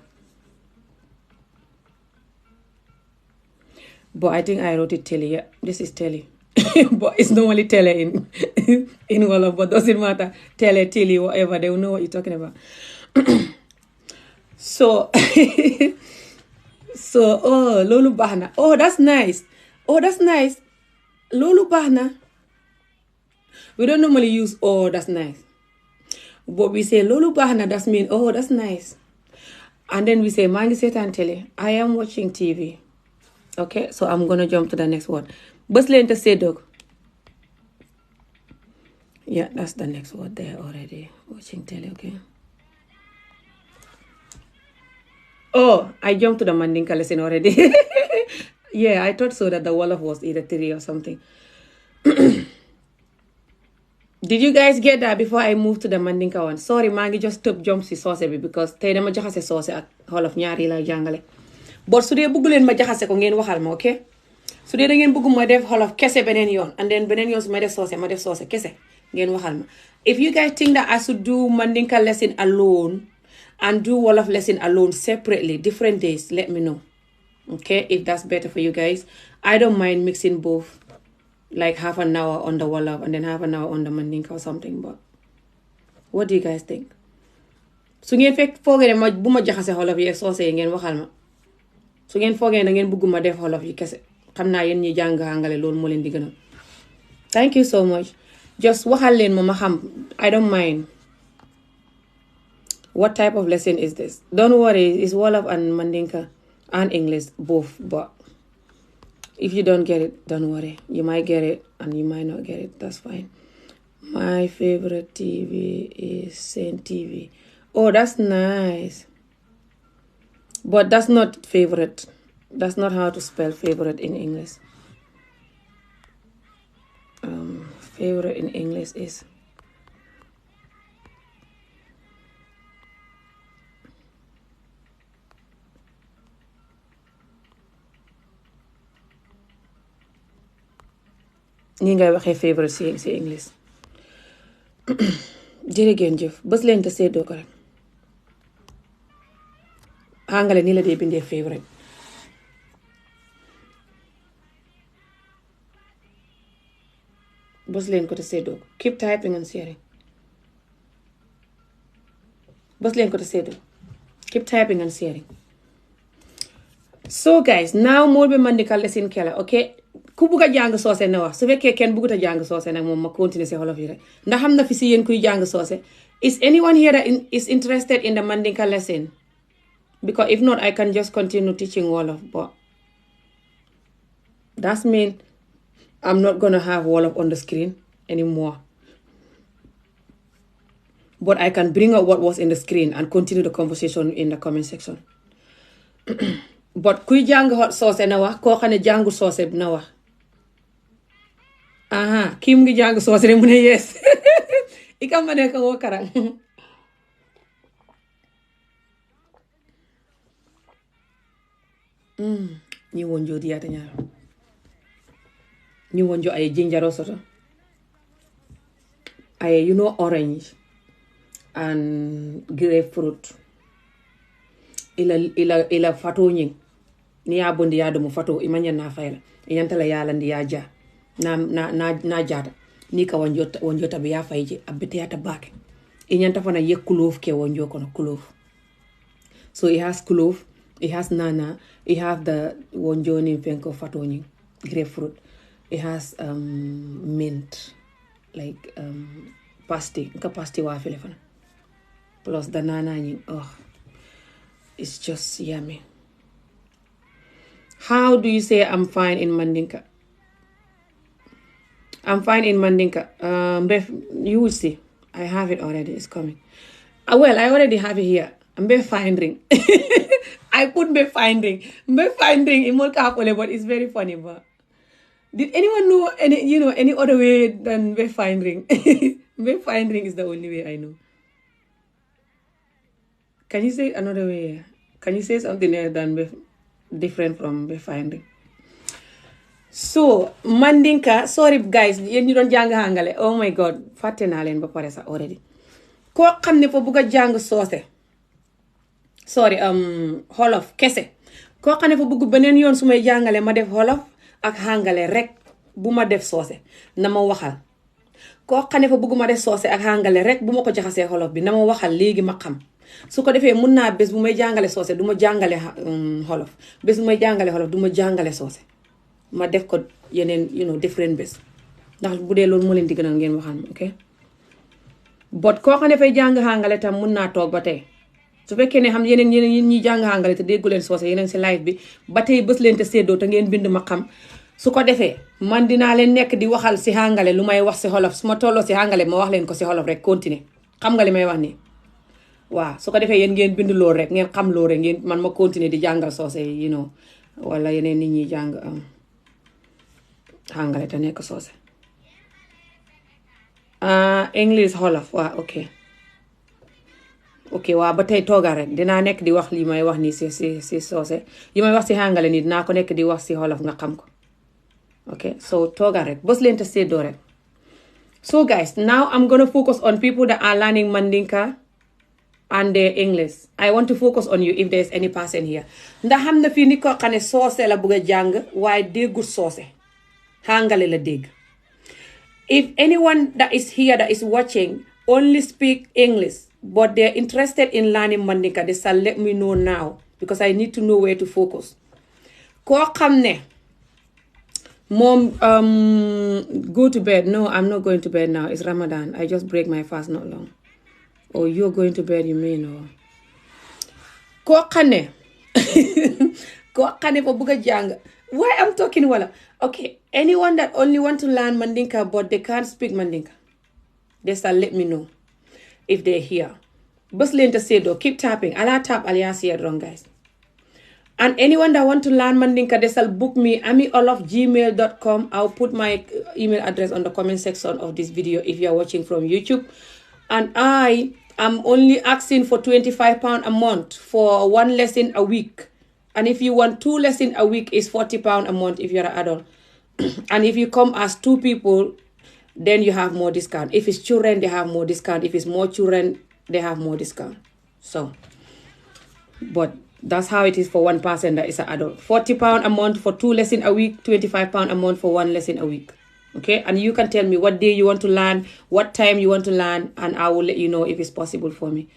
but I think I wrote it télé yeah this is télé but it's normally télé in Wolof but doesn't matter télé whatever they will know what you're talking about so oh loolu baax na oh that's nice loolu baax na we don't normally use oh that's nice but we say loolu baax na that mean oh that's nice and then we say maa ngi seetaan télé I am watching TV okay so I'm gonna jump to the next one bës leen te séddoo yeah that's the next word there already watching télé okay oh I jumped to the Mandinka lesson already yeah I thought so that the Wolof was either 3 or something did you guys get that before I move to the Mandinka one sorry maa ngi just jump si soose bi because tey dama jaxase soose ak Wolof ñaari la jàngale but su dee bëgg leen ma jaxase ko ngeen waxal ma ok su dee da ngeen bëgg ma def Wolof kese beneen yoon and then beneen yoon su ma def soose kese ngeen waxal ma if you guys think that I should do Mandinka lesson alone and do Wolof lesson alone separately different days let me know okay if that's better for you guys I don't mind mixing both like half an hour on the Wolof and then half an hour on the Mandinka or something but what do you guys think su ngeen fekk foogee ne bu ma jaxase Wolof yi ak soose yi ngeen waxal ma su ngeen foogee na ngeen bëgguma def Wolof yi kese xam naa yéen ñi jàng àngale loolu moo leen di gënal thank you so much just waxal leen ma xam I don't mind what type of lesson is this don't worry it's Wolof and Mandinka and English both but if you don't get it don't worry you might get it and you might not get it that's fine my favorite TV is Saint TV oh that's nice But that's not favorite. That's not how to spell favorite in English. Favorite in English is ni ngay waxee favorite si English. jërëgeen jëf bës leen te seddoo ko rek. Angale ni la dee bindee favorite. bës leen ko te seddoo ko. Keep typing and sharing. bës leen ko te seddoo. Keep typing and sharing. So guys, now Molbe Mandinka lesson kela, okay? Ku bugg a jàng soose na wax su fekkee kenn buggut a jàng soose nag moom ma continuer si xolof yi rek ndax xam na fi si yéen kuy jàng soose. Is anyone here that is interested in the Mandinka lesson? Because if not, I can just continue teaching Wolof, but that means I'm not gonna have Wolof on the screen anymore. But I can bring up what was in the screen and continue the conversation in the comment section. But kuy jàng soose na wax koo xam ne jàngu soose na wax. Aha, kii mu ngi jàng soose ne mu ne yes. Ika ma nekk woo karang. Ñi wonjo diyaata ñaar. Ñi wonjo ay ginger soto. Ay orange and grapefruit. Ila fato nying. Ni ya bondi ya domo fato imanya na faila. Inyantala ya landi ya ja. Na jata. Ni ka wonjo tabi ya faije abete ya tabake. Inyanta fana ye kuloof ke wonjo kono kuloof. So it has clove, it has nana, it has the wonjo ni penko fato nying. Grapefruit. It has mint. Like pasty. Nka pasty wa file fana. Plus the nana nying. Oh. It's just yummy. How do you say I'm fine in Mandinka? I'm fine in Mandinka. You will see. I have it already. It's coming. Well, I already have it here. I'm finding. I put be finding. Be finding in Molkapole, but it's very funny. But did anyone know any other way than be finding? Be finding is the only way I know. Can you say another way? Can you say something else than different from be finding? So, Mandinka, sorry guys, you don't jàng hangale. Oh my god, fàtte naa leen ba pare sax already. Koo xam ne fa bugg a jàng soose. Sorry, Wolof kese. Koo xam ne fa bugg beneen yoon su may jàngale ma def Wolof ak hangale rek bu ma def soose na ma waxal. Koo xam ne fa bugg ma def soose ak hangale rek bu ma ko jaxasee Wolof bi na ma waxal léegi ma xam. Su ko defee mun naa bés bu may jàngale soose du ma jàngale Wolof bés bu may jàngale Wolof du ma jàngale soose ma def ko yeneen different bés ndax bu dee loolu moo leen di gënal ngeen waxal ok but koo xam ne fay jàng hàngale tam mun naa toog ba tey su fekkee ne xam yeneen ñi jàng hàngale te déggu leen soose yeneen si live bi ba tey bés leen te séddoo te ngeen bind ma xam su ko defee man dinaa leen nekk di waxal si hàngale lu may wax si Wolof su ma tolloo si hàngale ma wax leen ko si Wolof rek continuer xam nga li may wax nii waaw su ko defee yéen ngeen bind loolu rek ngeen xam loolu rek ngeen man ma continuer di jàngal soose wala yeneen nit ñi jàng hàngale te nekk soose English Wolof waaw ok waaw ba tey toogal rek dinaa nekk di wax li may wax nii si soose yi may wax si hàngale nii dinaa ko nekk di wax si Wolof nga xam ko ok so toogal rek bës leen te séddoo rek so guys now I'm gonna focus on people that are learning Mandinka and their English. I want to focus on you if there's any person here. Ndax xam na fii ni ko xam ne soose la bëgg a jàng waaye déggut soose hàngale la dégg. If anyone that is here that is watching only speak English but they're interested in learning Mandinka, they shall let me know now because I need to know where to focus. Koo xam ne moom go to bed. No, I'm not going to bed now. It's Ramadan. I just break my fast not long. Oh, you're going to bed, you mean? Or koo xam ne fa bëgg a jàng. Why I'm talking wala? Okay, anyone that only want to learn Mandinka but they can't speak Mandinka, they shall let me know if they're here. Bës leen te séddoo, keep tapping. Ala tap alias here wrong guys. And anyone that want to learn Mandinka, they shall book me amiolof@gmail.com. I'll put my email address on the comment section of this video if you are watching from YouTube. And I am only asking for £25 a month for 1 lesson a week. And if you want 2 lessons a week, is £40 a month if you're an adult. And if you come as 2 people, then you have more discount. If it's children, they have more discount. If it's more children, they have more discount. So, but that's how it is for one person that is an adult. £40 a month for 2 lessons a week, £25 a month for 1 lesson a week. Okay, and you can tell me what day you want to learn, what time you want to learn, and I will let you know if it's possible for me.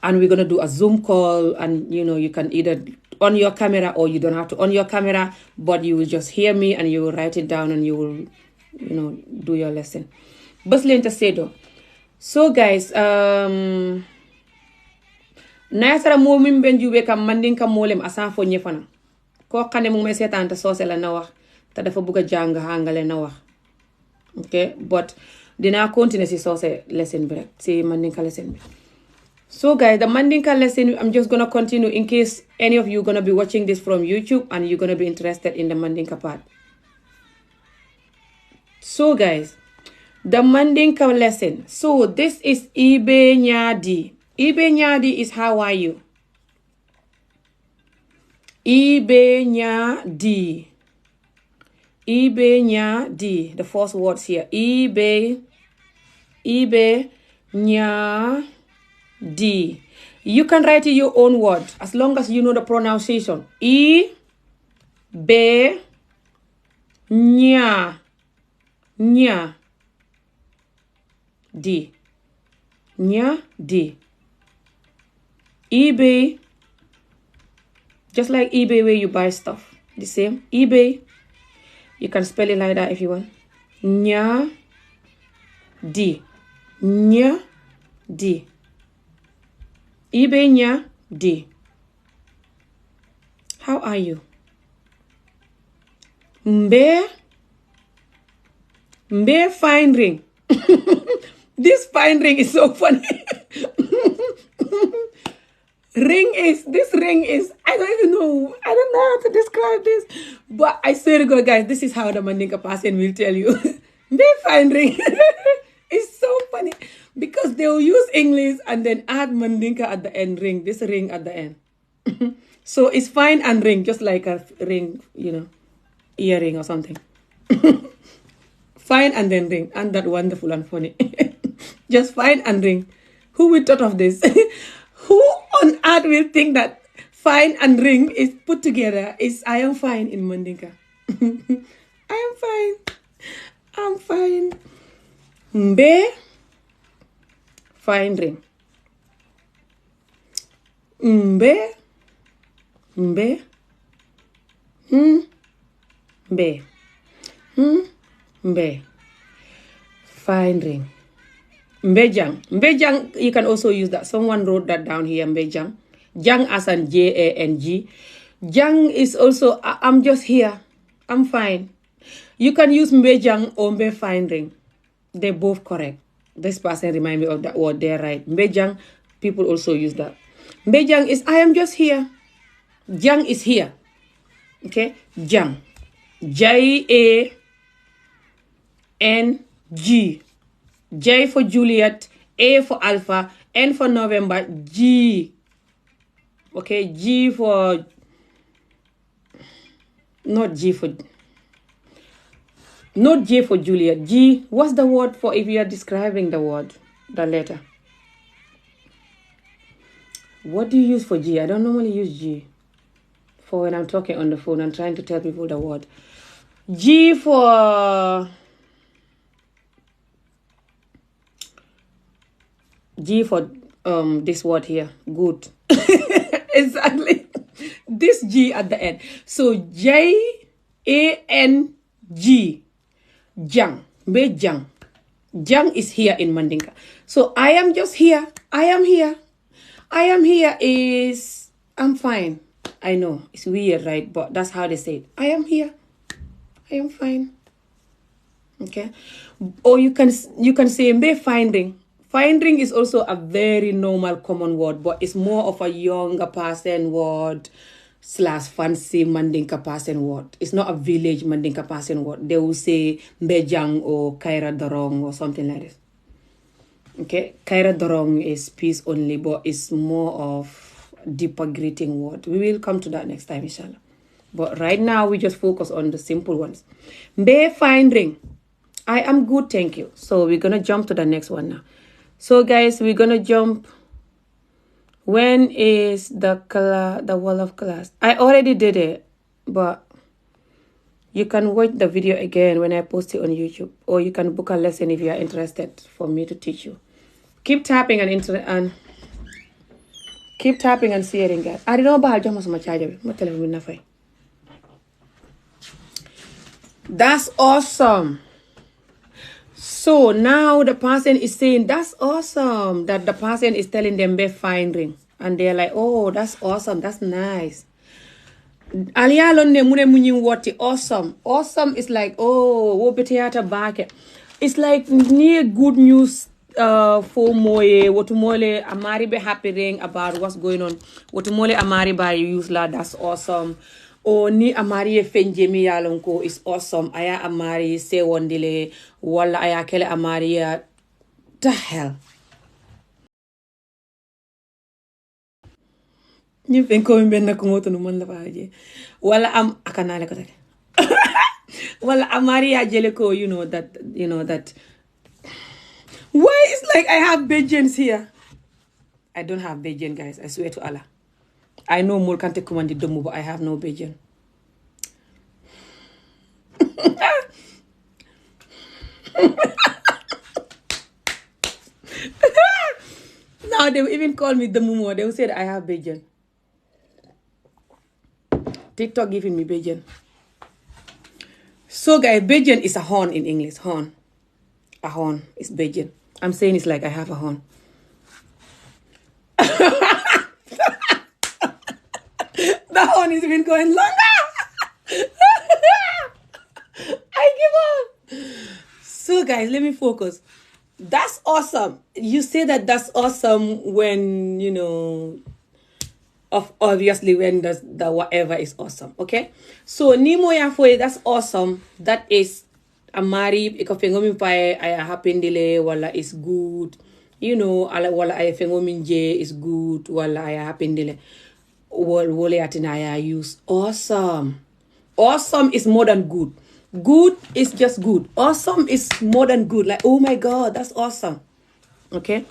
And we're gonna do a Zoom call, and you can either on your camera or you don't have to on your camera, but you will just hear me and you will write it down and you will do your lesson. Bas leen ta seedo. So guys, nayasara mo min ben jube kam Mandinka molem asan fo ñefana ko xane mu may setan ta soose la na wax ta dafa bëgg jàng hangale na wax. Okay, but dina continue si soose lesson bi rek si Mandinka lesson bi. So guys, the Mandinka lesson, I'm just going to continue in case any of you going to be watching this from YouTube and you're going to be interested in the Mandinka part. So guys, the Mandinka lesson. So this is Ibe Nyadi. Ibe Nyadi is how are you? Ibe Nyadi. Ibe Nyadi. The first words here. Ibe Nyadi. You can write it your own word as long as you know the pronunciation. I, be, nya, di, nya, di. eBay, just like eBay where you buy stuff, the same. eBay, you can spell it like that if you want. Nya, di, Ibenya D. How are you? Mbe fine ring. This fine ring is so funny. This ring is, I don't know how to describe this. But I swear to God, guys, this is how the Mandinka person will tell you. Mbe fine ring. It's so funny. Because they will use English and then add Mandinka at the end, ring, this ring at the end. So it's fine and ring, just like a ring, earring or something. Fine and then ring. And that wonderful and funny. Just fine and ring. Who would thought of this? Who on earth will think that fine and ring is put together is I am fine in Mandinka. I am fine. I'm fine. Mbe fine ring. Mbe fine ring. Mbejang. Mbejang, you can also use that. Someone wrote that down here, Mbejang. Jang as in Jang. Jang is also, I'm just here. I'm fine. You can use Mbejang or Mbe fine ring. They're both correct. This person remind me of that word. They're right. Mbejang, people also use that. Mbejang is, I am just here. Jang is here. Okay? Jang. J-A-N-G. J for Juliet, A for Alpha, N for November, G. Okay, G for, not J for Juliet. G, what's the word for if you are describing the word, the letter? What do you use for G? I don't normally use G for when I'm talking on the phone and trying to tell people the word. G for this word here, good. Exactly. This G at the end. So J-A-N-G. Jang. Mbejang. Jang is here in Mandinka. So I am just here. I am here. I am here is I'm fine. I know it's weird, right? But that's how they say it. I am here. I am fine. Okay. Or you can say Mbe fine ring. Finding is also a very normal common word, but it's more of a younger person word / fancy Mandinka person word. It's not a village Mandinka person word. They will say Mbejang or Kaira Dorong or something like this. Okay, Kaira Dorong is peace only, but it's more of deeper greeting word. We will come to that next time, inshallah. But right now, we just focus on the simple ones. Mbe finding. I am good, thank you. So we're going to jump to the next one now. So guys, we're going to jump. When is the Wolof class? I already did it, but you can watch the video again when I post it on YouTube. Or you can book a lesson if you are interested for me to teach you. Keep tapping and keep tapping and sharing, guys. I don't know about how much charger. That's awesome. So now the person is saying, that's awesome. That the person is telling them they're finding. And they're like, oh, that's awesome. That's nice. Awesome. Awesome is like, oh, wo beteata baake. It's like near good news for moye. Wotumole amari be happy about what's going on. Wotumole amari ba use la, that's awesome. O ni amari e fenjemi yalonko is awesome. Aya amari se wondile wala aya kele amari ya the hell. Ni fenko mbenda kumoto no man la faje. Wala am akanale ko take. Wala amari ya jeleko, you know that. Why it's like I have Bajans here? I don't have Bajan, guys. I swear to Allah. I know more can't command the domo, but I have no Bajan. Now they will even call me the mumo. They will say that I have Bajan. TikTok giving me Bajan. So guys, Bajan is a horn in English. Horn. A horn is Bajan. I'm saying it's like I have a horn. The horn is even going longer. I give up. So guys, let me focus. That's awesome. You say that that's awesome when, you know, obviously when the whatever is awesome. Okay? So, Nimo ya foi, that's awesome. That is amari, iko fengomi pae, aya hapendile, wala is good. You know, wala aya fengomi nje is good, wala aya hapendile. Wole atinaya use awesome. Awesome is more than good. Good is just good. Awesome is more than good. Like, oh my God, that's awesome. Okay?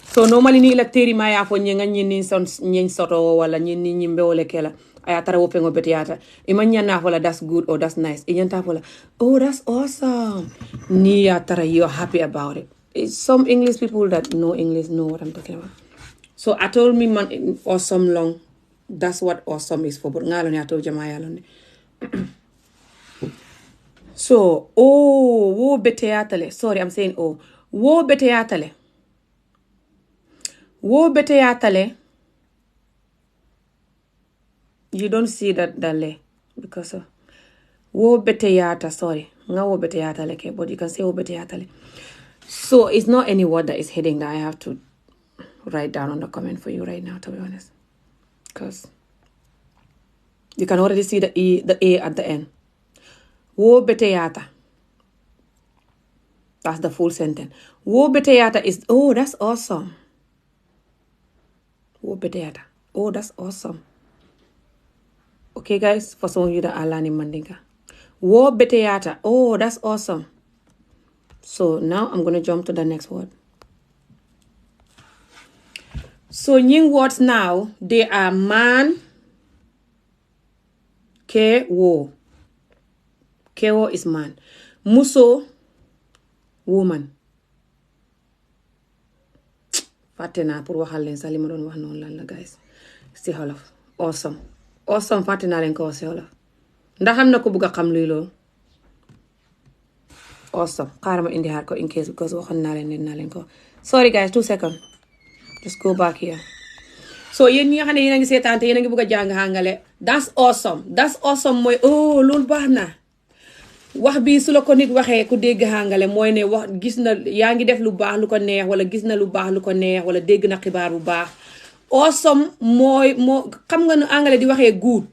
So normally ni la teri maya fo nyenga nyini son nyen soto wala nyini nyimbe wala kela. Aya tara wo pengo betiata. Imanya na fola that's good or that's nice. Inyanta fola, oh that's awesome. Ni ya tara you're happy about it. It's some English people that know English know what I'm talking about. So I told me man awesome long. That's what awesome is for. But ngalo ni ato jamaya londe. So, oh, wo beteatale. Sorry, I'm saying oh. Wo beteatale. Wo beteatale. You don't see that dale because wo beteata, sorry. Nga wo beteatale ke, but you can say wo beteatale. So, it's not any word that is heading that I have to write down on the comment for you right now, to be honest. Because you can already see the A at the end. Wo beteata. That's the full sentence. Wo beteata is, oh, that's awesome. Wo beteata. Oh, that's awesome. Okay, guys, for some of you that are learning Mandinka. Wo beteata. Oh, that's awesome. So now I'm going to jump to the next word. So new words now, they are man, ke, wo. Kewo is man. Muso, woman. Fatena pour waxal len sa li ma doon wax non lan la guys. Si Wolof. Awesome. Awesome fatena len ko si Wolof. Ndax am na ko bëgg xam luy lool. Awesome. Xaaral ma indi ko in case because waxon na len ko. Sorry guys, 2 seconds. Just go back here. So yéen ñi nga xam ne yéen a ngi seetaan te yéen a ngi bëgg a jàng hàngale. That's awesome. That's awesome mooy oh loolu baax na. wax bi su la ko nit waxee ku dégg hàngale mooy ne wax gis na yaa ngi def lu baax lu ko neex wala gis na lu baax lu ko neex wala dégg na xibaar bu baax. Awesome moo xam nga nu angale di waxee good,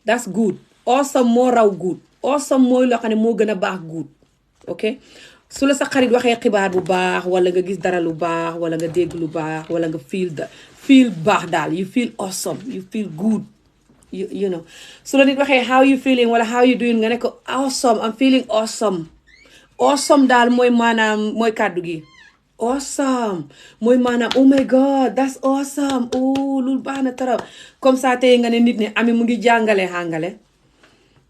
that's good. Awesome moo raw good. Awesome mooy loo xam ne moo gën a baax good, ok. su la sa xarit waxee xibaar bu baax wala nga gis dara lu baax wala nga dégg lu baax wala nga feel baax daal, you feel awesome, you feel good, you know. su la nit waxee how you feeling wala how you doing nga ne ko awesome, I'm feeling awesome. Awesome daal mooy maanaam mooy kàddu gi. Awesome mooy maanaam oh my god that's awesome, oh loolu baax na trop. comme ça tey nga ne nit ne Ami mu ngi jàngale hàngale,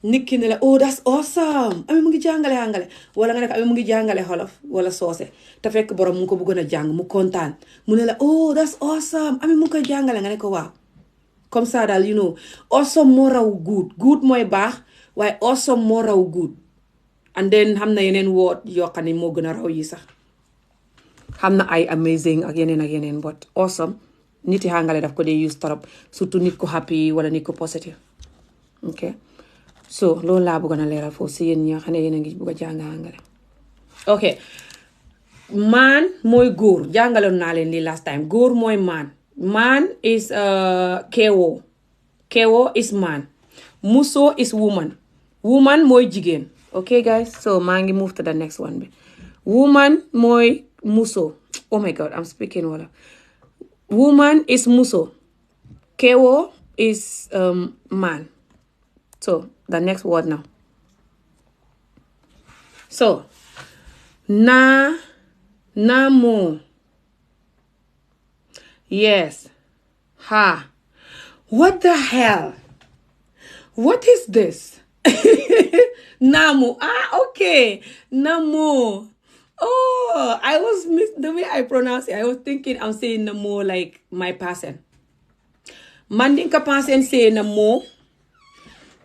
nit ki ne la oh that's awesome, Ami mu ngi jàngale hàngale, wala nga ne ko Ami mu ngi jàngale xolof wala soose te fekk borom mu ngi ko bëggoon a jàng mu kontaan mu ne la oh that's awesome, Ami mu ngi koy jàngale nga ne ko waaw. comme ça daal you know awesome moo raw good mooy baax waaye awesome moo raw good. and then xam na yeneen woot yoo xam ne moo gën a raw yi sax, xam na ay amazing ak yeneen but awesome nit yi hàngale daf ko dee use torop, surtout nit ko happy wala nit ko positive, ok. so loolu laa bëggoon a leeral foofu si yéen ñi nga xam ne yéen a ngi bëgg a jàng hàngale. ok man mooy góor, jàngaloon naa leen lii last time. góor mooy man is kewo is man, muso is woman mooy jigéen. ok guys, so maa ngi move to the next one bi. woman mooy muso. oh my god, I'm speaking wala. woman is muso, kewo is man. so the next word now. so namo. yes. ha. what the hell, what is this? Namu. Okay. Namu. Oh, I was the way I pronounce it. I was thinking I'm saying Namu like my person. Mandinka person say Namu.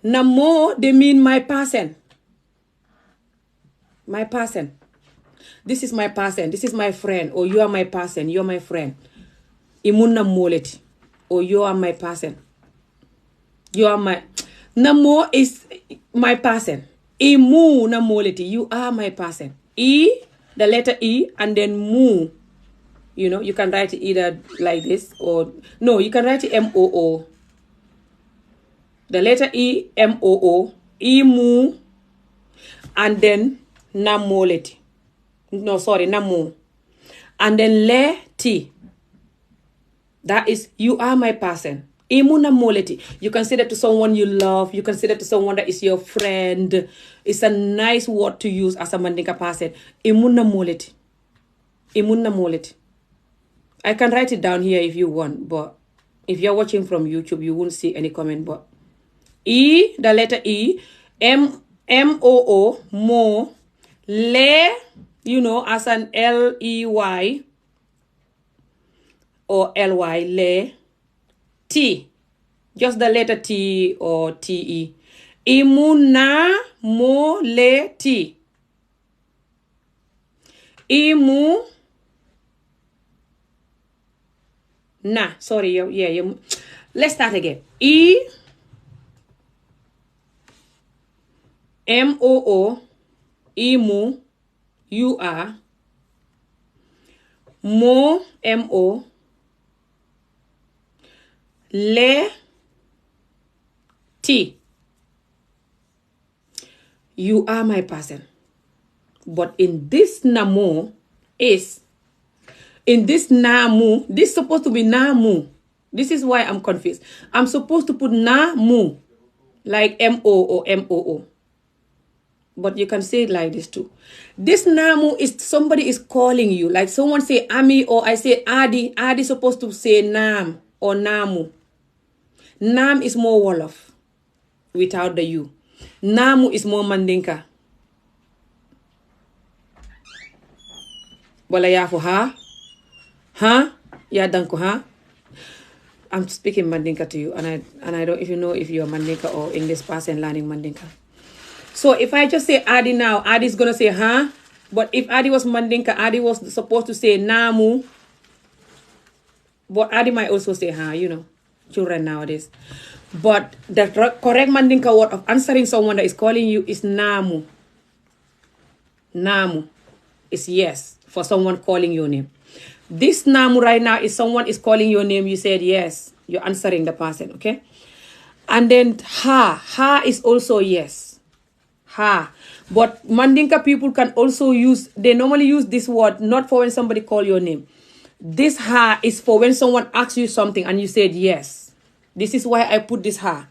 Namu, they mean my person. My person. This is my person. This is my friend. Or you are my person. You're my friend. Imun Namoleti. Or you are my person. You are my... Namo is my person. Imu namoleti. You are my person. E, the letter E, and then mu. You know, you can write it either like this or... No, you can write it M-O-O. The letter E, M-O-O. Imu. And then namoleti. No, sorry, namu. And then le-ti. That is, you are my person. Imuna moleti. You can say that to someone you love. You can say that to someone that is your friend. It's a nice word to use as a Mandinka person. Imuna moleti. Imuna moleti. I can write it down here if you want, but if you're watching from YouTube, you won't see any comment. But E, the letter E, M-O-O, mo, le, you know, as an L-E-Y or L-Y, le. T, just the letter T or T-E. Imuna mo le T. Imu na. Sorry, yeah. Let's start again. E M-O-O Imu you are mo M-O le T. You are my person. But in this namu is in this namu, this is supposed to be namu. This is why I'm confused. I'm supposed to put namu like M-O or M-O-O. But you can say it like this too. This namu is somebody is calling you. Like someone say Ami or I say Adi. Adi supposed to say Nam or Namu. Nam is more Wolof without the U. Namu is more Mandinka. Wala ya for ha? Ha? Ya danko ha? I'm speaking Mandinka to you and I don't even know if you're Mandinka or English person learning Mandinka. So if I just say Adi now, Adi's gonna say huh? But if Adi was Mandinka, Adi was supposed to say Namu. But Adi might also say huh, you know. Children nowadays. But the correct Mandinka word of answering someone that is calling you is namu. Namu is yes for someone calling your name. This namu right now is someone is calling your name. You said yes. You're answering the person, okay? And then ha. Ha is also yes. Ha. But Mandinka people can also use, they normally use this word not for when somebody call your name. This ha is for when someone asks you something and you said yes. This is why I put this ha.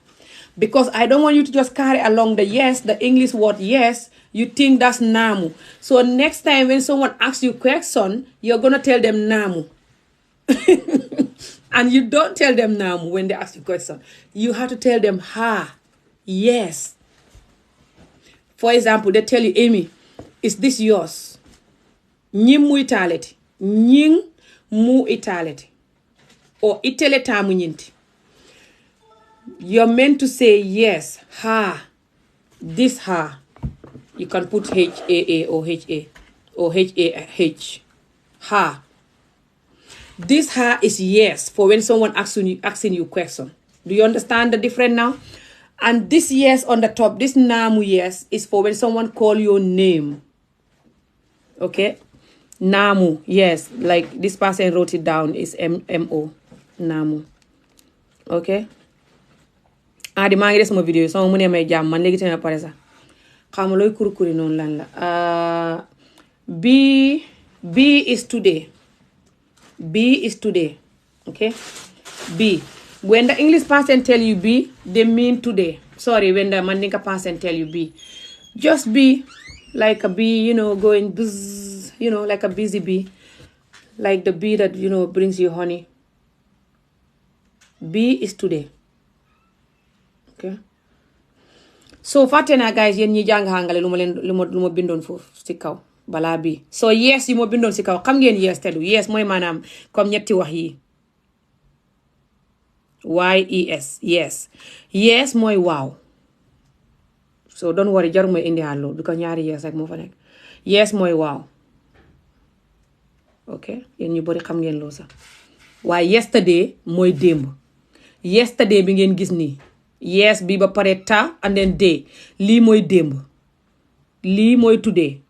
Because I don't want you to just carry along the yes, the English word yes, you think that's namu. So next time when someone asks you question, you're going to tell them namu. And you don't tell them namu when they ask you question. You have to tell them ha, yes. For example, they tell you, Amy, is this yours? Nyim mu italeti. Nying mu italeti. Or itele tamu nyinti. You're meant to say yes, ha. This ha. You can put H-A-A or H-A or H-A-H. Ha. This ha is yes for when someone asking you question. Do you understand the difference now? And this yes on the top, this namu yes, is for when someone call your name. Okay? Namu, yes. Like this person wrote it down, is M-O. Namu. Okay? Di maa ngi des sama vidéo sama mu ne may jàmm man léegi tamit pare sax xam looy kurukuri noonu lan la. B is today. B is today. Okay? B. When the English person tell you be, they mean today. Sorry, when the Mandinka person tell you be. Just be like a bee, going buzz, like a busy bee. Like the bee that, brings you honey. B is today. Okay? So fàtte naa guys yéen ñi jàng hàngale lu ma bindoon foofu ci kaw balaa bi. So yes yu ma bindoon ci kaw xam ngeen yes te du yes mooy maanaam comme ñetti wax yi. Y-E-S, yes. Yes mooy waaw. So don't worry, jarul may indi xaal loolu because ñaari yes rek moo fa nekk. Yes mooy waaw. Ok, yéen ñu bari xam ngeen loolu sax. Waaye yesterday mooy démb. Yesterday bi ngeen gis nii. Yes bi ba pare ta and then day. Lii mooy démb. Lii mooy today.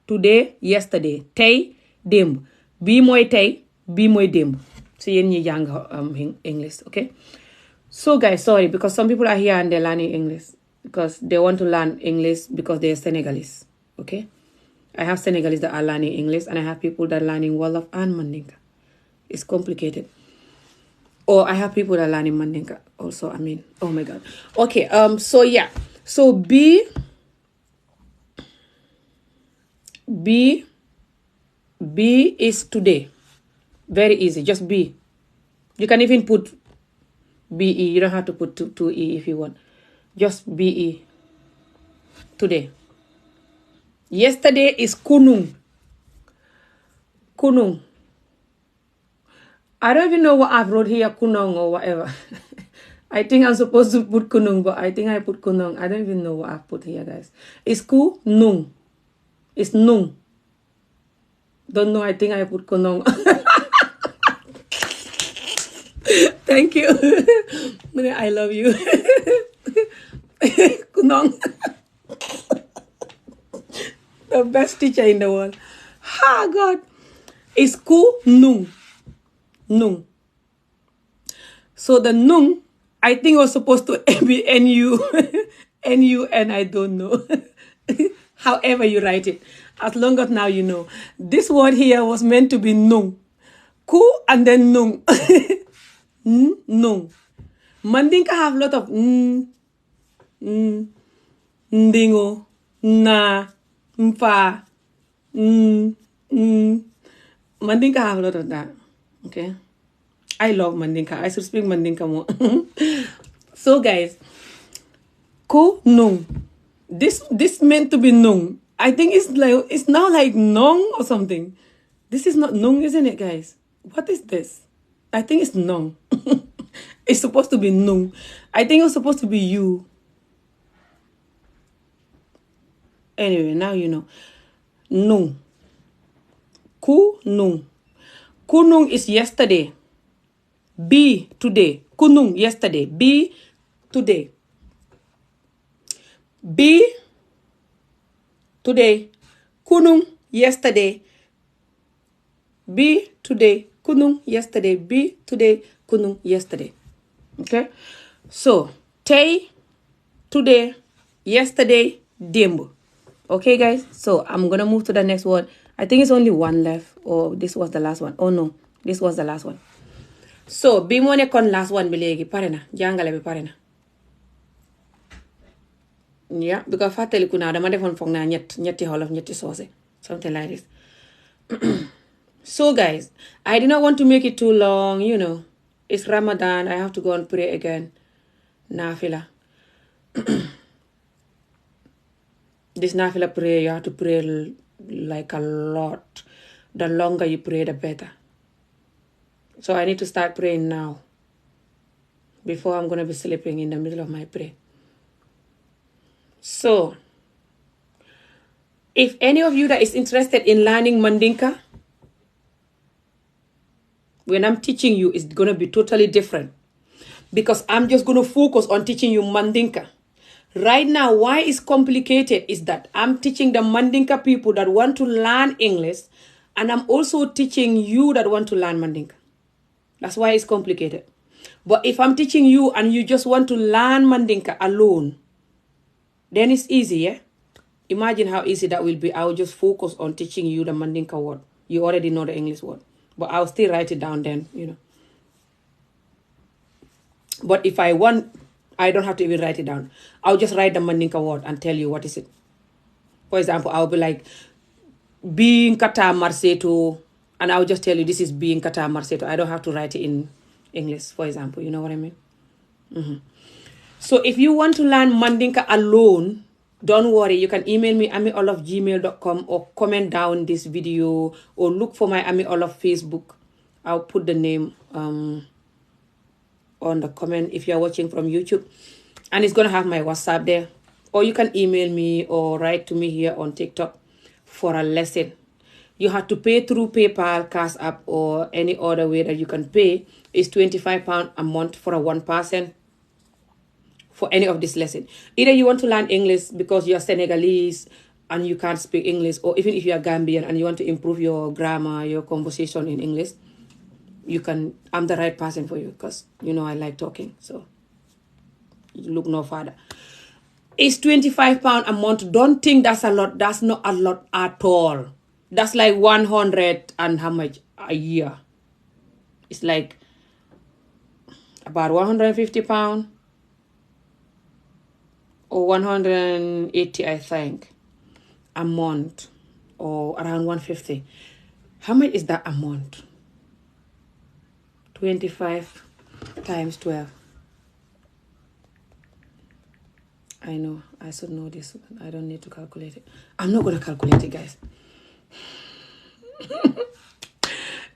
Today, yesterday. Tey, démb. Bii mooy tey, bii mooy démb. So yéen ñi jàng English, okay? So guys, sorry, because some people are here and they're learning English. Because they want to learn English because they're Senegalese, okay? I have Senegalese that are learning English and I have people that are learning Wolof and Mandinka. It's complicated. Or I have people that are learning Mandinka also, oh my God. Okay, so yeah. So B is today. Very easy, just B. You can even put B-E. You don't have to put two E if you want. Just B-E. Today. Yesterday is kunung. Kunung. I don't even know what I've wrote here, kunung or whatever. I think I'm supposed to put kunung, but I think I put kunung. I don't even know what I've put here, guys. It's kunung. It's nung. Don't know, I think I put kunung. Thank you. I love you. Kunong. The best teacher in the world. Ah, God. It's nung. Nung. So the nung, I think was supposed to be N-U. N-U-N, I don't know. However you write it. As long as now you know. This word here was meant to be nung. Ku and then nung. Nung. Mandinka have a lot of ndingo, na, mfa, Mandinka have a lot of that. Okay? I love Mandinka. I should speak Mandinka more. So guys, ko nung. This meant to be nung. I think it's now like nong or something. This is not nung, isn't it, guys? What is this? I think it's nong. It's supposed to be nung. I think it was supposed to be you. Anyway, now you know. Nung. Ku nung. Ku nung is yesterday. Be today. Kunung yesterday. Be today. Be today. Kunung yesterday. Be today. Kunung yesterday. Be today. Kunung yesterday. Okay? So, tey, today, yesterday, démb. Okay, guys? So, I'm gonna move to the next one. I think it's only one left. Or this was the last one. Oh, no. This was the last one. So, bi moo nekkoon last one bi léegi pare na. Jàngale bi pare na. Yeah, because fàttaliku naa dama defoon foog naa ñetti Wolof, ñetti soose. Something like this. So, guys, I did not want to make it too long, It's Ramadan. I have to go and pray again. Nafila. This Nafila prayer, you have to pray like a lot. The longer you pray, the better. So I need to start praying now. Before I'm going to be sleeping in the middle of my prayer. So, if any of you that is interested in learning Mandinka, when I'm teaching you, it's going to be totally different. Because I'm just going to focus on teaching you Mandinka. Right now, why it's complicated is that I'm teaching the Mandinka people that want to learn English, and I'm also teaching you that want to learn Mandinka. That's why it's complicated. But if I'm teaching you and you just want to learn Mandinka alone, then it's easy, yeah? Imagine how easy that will be. I will just focus on teaching you the Mandinka word. You already know the English word. But I'll still write it down then, But if I want, I don't have to even write it down. I'll just write the Mandinka word and tell you what is it. For example, I'll be like, being kata marseto, and I'll just tell you this is being kata marseto. I don't have to write it in English, for example. You know what I mean? So if you want to learn Mandinka alone, don't worry. You can email me amiolof@gmail.com or comment down this video or look for my Ami Olof Facebook. I'll put the name on the comment if you're watching from YouTube. And it's going to have my WhatsApp there. Or you can email me or write to me here on TikTok for a lesson. You have to pay through PayPal, Cash App, or any other way that you can pay. It's £25 a month for a one person for any of this lesson. Either you want to learn English because you're Senegalese and you can't speak English, or even if you're Gambian and you want to improve your grammar, your conversation in English, I'm the right person for you because, I like talking. So, look no further. It's £25 a month. Don't think that's a lot. That's not a lot at all. That's like 100 and how much a year? It's like about £150 or 180, I think, a month, or around 150. How much is that a month? 25 times 12. I know, I should know this. I don't need to calculate it. I'm not going to calculate it, guys.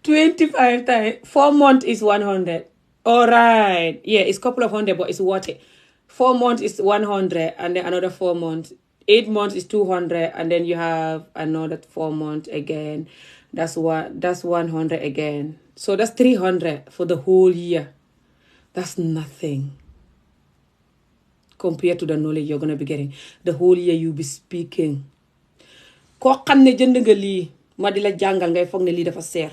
25 times, 4 months is 100. All right. Yeah, it's a couple of hundred, but it's worth it. 4 months is 100, and then another 4 months. 8 months is 200, and then you have another 4 months again. That's 100 again. So that's 300 for the whole year. That's nothing compared to the knowledge you're going to be getting. The whole year you'll be speaking. Koo xam ne jënd nga lii ma di la jàngal ngay foog ne lii dafa seer.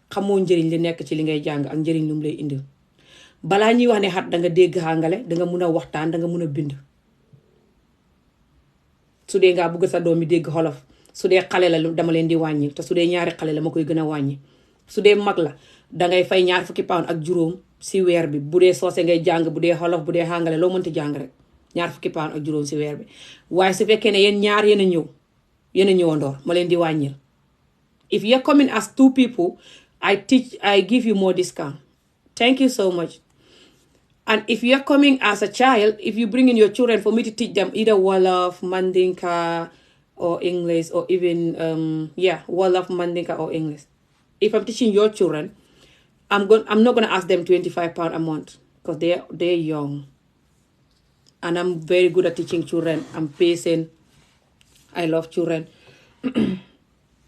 Xamoo njëriñ li nekk ci li ngay jàng ak njëriñ lu mu lay indil. Balaa ñuy wax ne xat danga dégg Hàngale danga mun a waxtaan danga mun a bind. Su dee ngaa bëgg sa doom yi dégg Wolof, su dee xale la dama leen di wàññi, te su dee ñaari xale la ma koy gën a wàññi. Su dee mag la dangay fay £20 ak juróom si weer bi. Bu dee soose ngay jàng, bu dee Wolof, bu dee Hàngale loo mënti jàng rek £20 ak juróom si weer bi. Waaye su fekkee ne yéen ñaar yéen a ñëwandoor ma leen di wàññil. If you're coming as 2 people, I give you more discount. Thank you so much. And if you're coming as a child, if you bring in your children for me to teach them either Wolof, Mandinka, or English, or even, Wolof, Mandinka, or English. If I'm teaching your children, I'm not going to ask them £25 a month because they're young. And I'm very good at teaching children. I'm patient. I love children.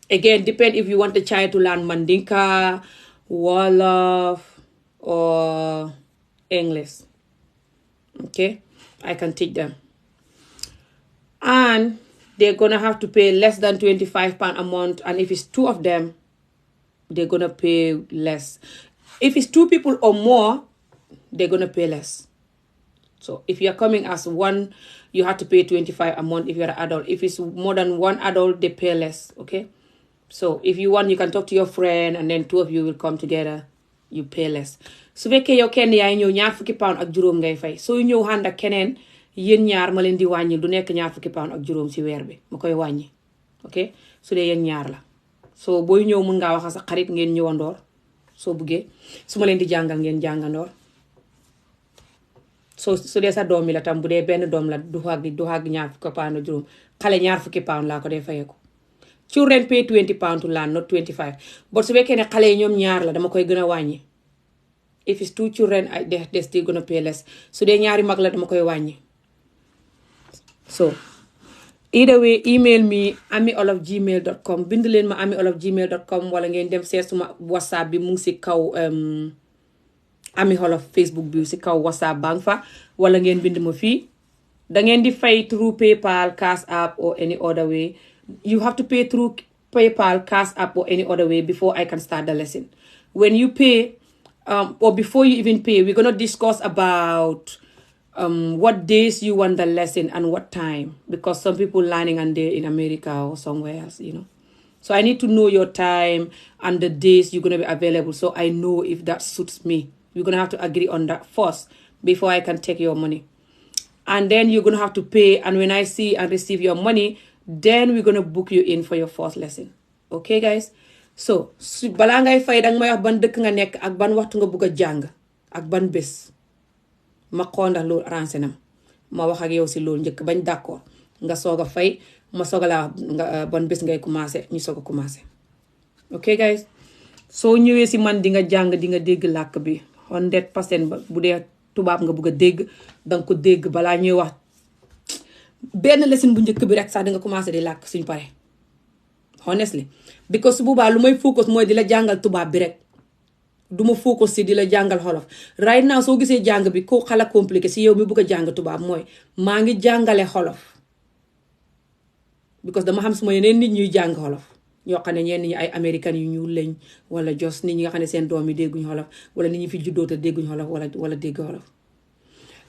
Again, depend if you want the child to learn Mandinka, Wolof, or English. Okay, I can teach them. And they're gonna have to pay less than £25 a month, and if it's 2 of them, they're gonna pay less. If it's 2 people or more, they're gonna pay less. So if you're coming as one, you have to pay $25 a month if you're an adult. If it's more than 1 adult, they pay less. Okay, so if you want, you can talk to your friend, and then 2 of you will come together, you pay less. Su fekkee yow kenn yaay ñëw £20 ak juróom ngay fay, soo ñëw ànd ak keneen, yéen ñaar ma leen di wàññi, du nekk £20 ak juróom ci weer bi, ma koy wàññi. Ok, su dee yéen ñaar la. So booy ñëw mun ngaa wax sa xarit ngeen ñëwandoor soo buggee, su ma leen di jàngal ngeen jàngandoor. So su dee sa doom yi la tam, bu dee benn doom la du xàgg £20 ak juróom, xale £20 laa ko dee fayeeku. Children pay £20 to learn, not 25. But su fekkee ne xale yi ñoom ñaar la, dama koy gën a wàññi. If it's 2 children, they're still gonna pay less. Su dee ñaari mag la, dama koy wàññi. So either way, email me amiolofgmail.com, bind leen ma amiolofgmail.com, wala ngeen dem seet suma WhatsApp bi mu ngi si kaw Ami Olof Facebook bi si kaw WhatsApp bang fa, wala ngeen bind ma fii. Da ngeen di fay through PayPal, Cash App or any other way. You have to pay through PayPal, Cash App or any other way before I can start the lesson. When you pay, or before you even pay, we're gonna discuss about what days you want the lesson and what time, because some people learning and they're in America or somewhere else, So I need to know your time and the days you're gonna be available, so I know if that suits me. We're gonna have to agree on that first before I can take your money. And then you're gonna have to pay, and when I see and receive your money, then we're gonna book you in for your first lesson. Okay guys? So balaa ngay fay danga may wax ban dëkk nga nekk ak ban waxtu nga bugg a jàng ak ban bés. Ma xool ndax loolu arrangé na ma wax ak yow si loolu njëkk bañ d'accord nga soog a fay, ma soog a laa nga ban bés ngay commencé, ñu soog a commencé. Ok guys, soo ñëwee si man di nga jàng, di nga dégg làkk bi 100%. bu dee tubaab nga bugg a dégg danga ko dégg balaa ñuy wax benn lesson bu njëkk bi rek sax di nga commencé di làkk suñ pare. Honestly, because su boobaa lu may focus mooy di la jàngal tubaab bi rek, duma focus si di la jàngal xolof. Right now soo gisee jàng bi ko xala compliqué si yow mi bugg a jàng tubaab mooy maa ngi jàngale xolof, because dama xam suma yeneen nit ñuy jàng xolof ñoo xam ne ñenn ñi ay américain yu ñuul lañ, wala jos nit ñi nga xam ne seen doom yi dégguñ xolof, wala nit ñi fi juddoo te dégguñ xolof wala dégg xolof.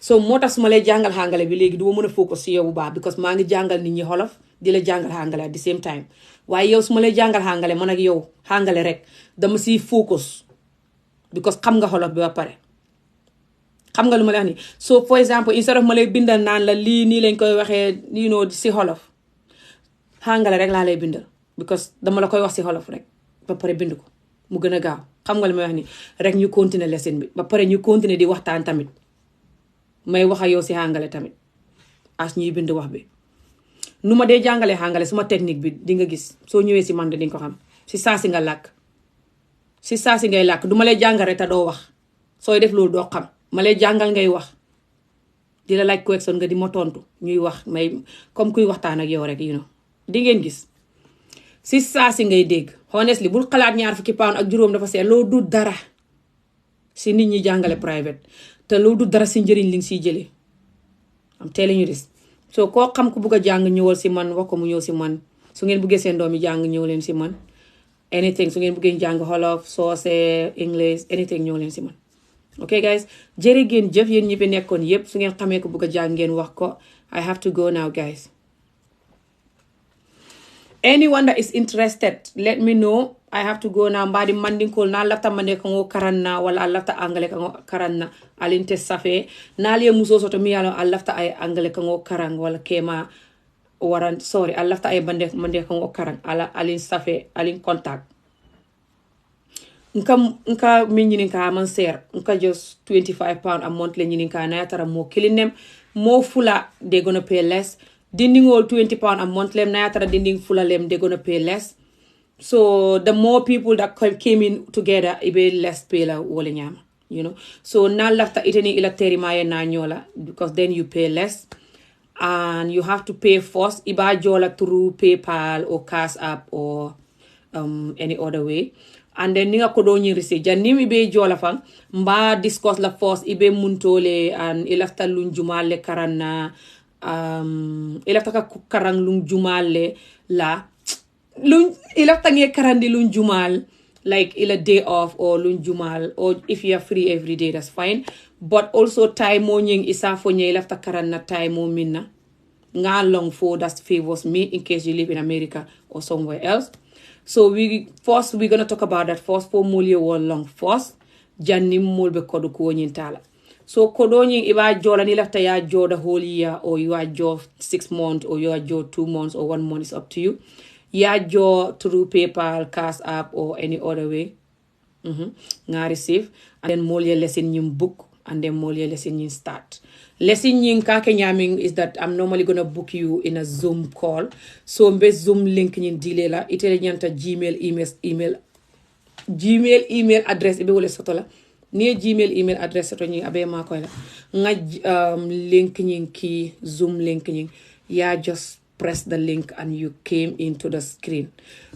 So moo tax su ma lay jàngal xàngale bi léegi duma mën a focus si yow bu baax, because maa ngi jàngal nit ñi xolof di la jàngal xàngale at the same time. waaye yow su ma lay jàngal xàngale man ak yow xàngale rek dama siy focus, because xam nga xolof bi ba pare, xam nga lu ma lay wax ni. So for example, instead of ma lay bindal naan la lii nii lañ koy waxee si xolof, xàngale rek laa lay bindal, because dama la koy wax si xolof rek ba pare bind ko mu gën a gaaw. xam nga lu may wax ni rek ñu continuer lesson bi, ba pare ñu continuer di waxtaan tamit, may wax ak yow si xàngale tamit as ñuy bind wax bi. nu ma dee jàngalee xàngale suma technique bi di nga gis soo ñëwee si man di nga ko xam. si saa si nga làkk, si saa si ngay làkk, du ma lay jàngal rek te doo wax. sooy def loolu doo xam, ma lay jàngal ngay wax, di la laaj question nga di ma tontu ñuy wax, may comme kuy waxtaan ak yow rek di ngeen gis. si saa si ngay dégg. Honestly bul xalaat £20 ak juróom dafa seet, loo du dara si nit ñi jàngale private, te loo du dara si njëriñ li nga siy jëlee. am telling you this. So koo xam ku bugg a jàng ñëwal si man, wax ko mu ñëw si man. su ngeen buggee seen doom yi jàng ñëw leen si man. Anything, su ngeen buggee jàng Wolof, Soose, English, anything ñëw leen si man. Ok guys, jërë ngeen jëf yéen ñi fi nekkoon yépp. su ngeen xamee ko bugg a jàng ngeen wax ko. I have to go now guys. Anyone that is interested, let me know. I have to go now. Mbadi mandinkol na lafta mande kango karanna wala lafta angale kango karanna alinte safe na liye muso soto mi yalo lafta ay angale kango karang wala kema waran sorry lafta ay bande mande kango karang ala alin safe alin contact nka min nyinin ka man ser nka just £25 a month le nyinin ka na yatara mo kilinem mo fula they gonna pay less. Dindingol £20 a month lem na yatara dinding fula lem they gonna pay less. So the more people that came in together, it be less pay la wole nyama, So na lafta iteni ila terimaye na nyola, because then you pay less, and you have to pay first. Iba jola through PayPal or Cash App or any other way, and then ninga kodo nyirisi janim ibe jola fang mba discuss la force ibe muntole and ilafta lun jumale karana ilafta ka karang lun jumale la lun ilafta nge karandi lun jumal like a day off or lun jumal, or if you are free every day, that's fine. But also time morning isa for nye ilafta karana time mo minna nga long for that favors me in case you live in America or somewhere else. So we're gonna talk about that first for mulye wall long first jannim mulbe kodu ko nyintala. So kodo nyin iba jola ni lafta ya jo the whole year, or you are jo 6 months, or you are jo 2 months, or 1 month, is up to you. Ya jo through PayPal, Cash App, or any other way. Nga receive, and then mulye lesson nyim book, and then mulye lesson nyim start. Lesson nying kake nyaming is that I'm normally gonna book you in a Zoom call. So mbe Zoom link nyin dile la itele nyanta Gmail email address ibe wole soto la. Ni Gmail email address soto nying abe ma koy la. Nga link nying ki Zoom link nying. Ya just press the link and you came into the screen.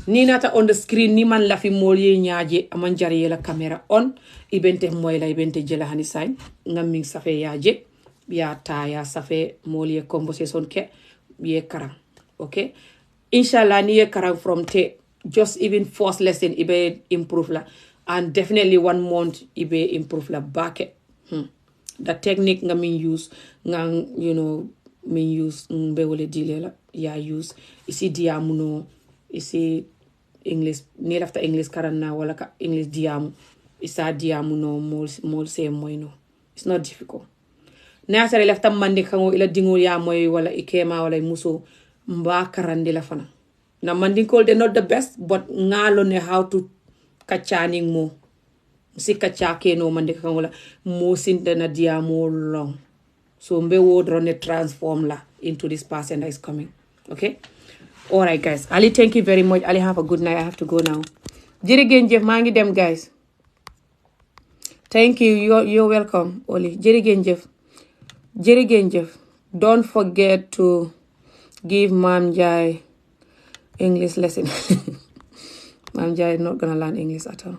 Ni nata on the screen ni man la fi molye nyaaje aman jariye la camera on ibente moy la ibente jela hani sign ngam ming safe yaaje. Ya ta ya safe molye conversation ke ye karang. Okay, inshallah ni ye karang from te just even first lesson ibe improve la, and definitely 1 month ibe improve la back. The technique nga min use nga min use mbe wole dile la ya use isi diamuno isi English ni lafta English karana wala ka English diamu isa diamuno mol se moyno. It's not difficult. Nasare lafta mandi kango ila dingo ya moy wala ikema wala muso mba karande la fana. Na mandi call they're not the best, but ngalo ne how to kachani mo. Si kachake no mandi kango la mo sinte na dia mo long. So mbe word run transform la into this person that is coming. Okay? Alright guys. Ali, thank you very much. Ali, have a good night. I have to go now. Jirigen Jeff mangi dem guys. Thank you. You're welcome. Oli. Jirigen Jeff. Jeff, don't forget to give Mam Jai English lesson. Mam Jai is not gonna learn English at all.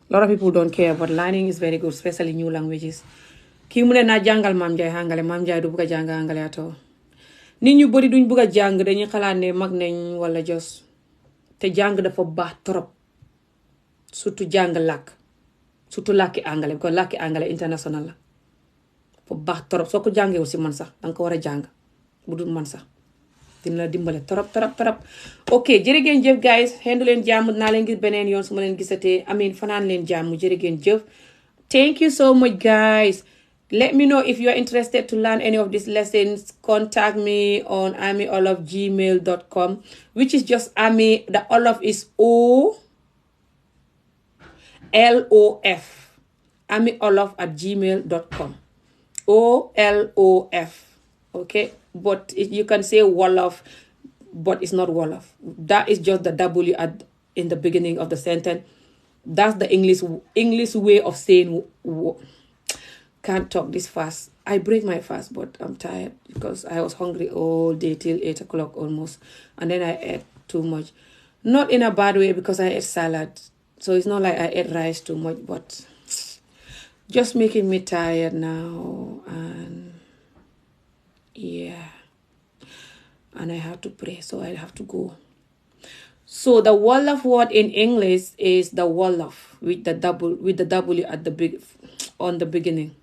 A lot of people don't care, but learning is very good, especially new languages. Ki mu ne na jangal Mam Jai hangale, Mam Jai du buga jang hangale at all. Nit ñu bari duñ buga jang dañuy xalaat ne mag nañ wala jos te jang dafa baax trop. Surtout jang làkk, surtout làkki angale, because làkki angale international la. Fo baax torop soo ko jàngee aussi man sax danga ko war a jàng bu dul man sax dina la dimbale torop. Ok, jërëgeen jëf guys, xendu leen jàmm naa leen gis beneen yoon su ma leen gisatee amin fanaan leen jàmm jërëgeen jëf. Thank you so much guys. Let me know if you are interested to learn any of these lessons. Contact me on amiolof@gmail.com, which is just Ami. The Olof is OLOF. amiolof@gmail.com. OLOF. Okay, but you can say Wolof, but it's not Wolof. That is just the W in the beginning of the sentence. That's the English way of saying. Can't talk this fast. I break my fast, but I'm tired because I was hungry all day till 8 o'clock almost, and then I ate too much. Not in a bad way because I ate salad, so it's not like I ate rice too much, but just making me tired now, and yeah, and I have to pray, so I have to go. So the Wolof word in English is the Wolof with the W at the on the beginning.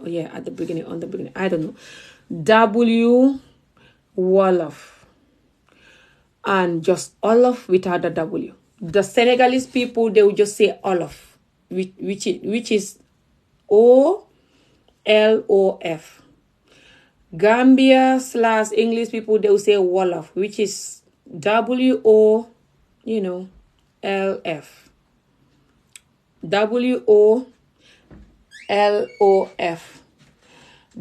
Oh yeah, at the beginning, on the beginning. I don't know. W Wolof, and just Olof without the W. The Senegalese people, they will just say Olof, which is OLOF. Gambia / English people, they will say Wolof, which is WOLF. WOLOF.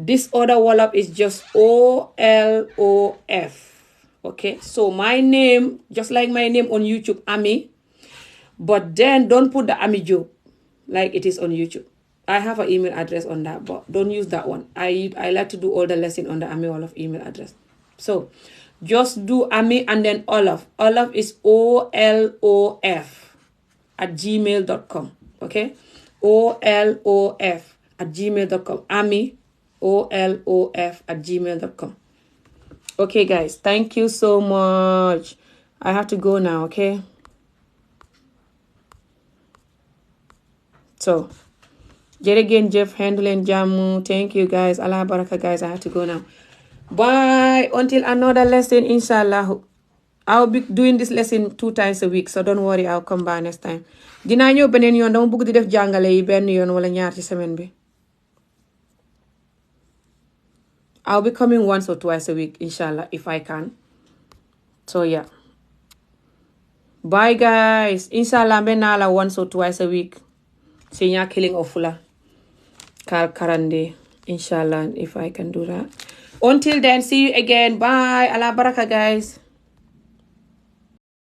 This other Wolof is just OLOF. Okay, so my name, just like my name on YouTube, Ami, but then don't put the Ami Job like it is on YouTube. I have an email address on that, but don't use that one. I like to do all the lesson on the Ami Wolof email address. So just do Ami and then Olof. Olof is OLOF at gmail.com. Okay? OLOF at gmail.com. Ami, OLOF at gmail.com. Okay, guys. Thank you so much. I have to go now, okay? So, jërëgeen jëf hendu leen jàmm. Thank you, guys. Allah baraka, guys. I have to go now. Bye. Until another lesson, inshallah. I'll be doing this lesson 2 times a week, so don't worry. I'll come back next time. Dinaa ñëw beneen yoon dama bëgg di def jàngale yi benn yoon wala ñaar ci semaine bi. I'll be coming once or twice a week, inshallah, if I can. So, yeah. Bye, guys. Inshallah, benala once or twice a week. Sinya killing ofula. Kal karande. Inshallah, if I can do that. Until then, see you again. Bye. Allah baraka, guys.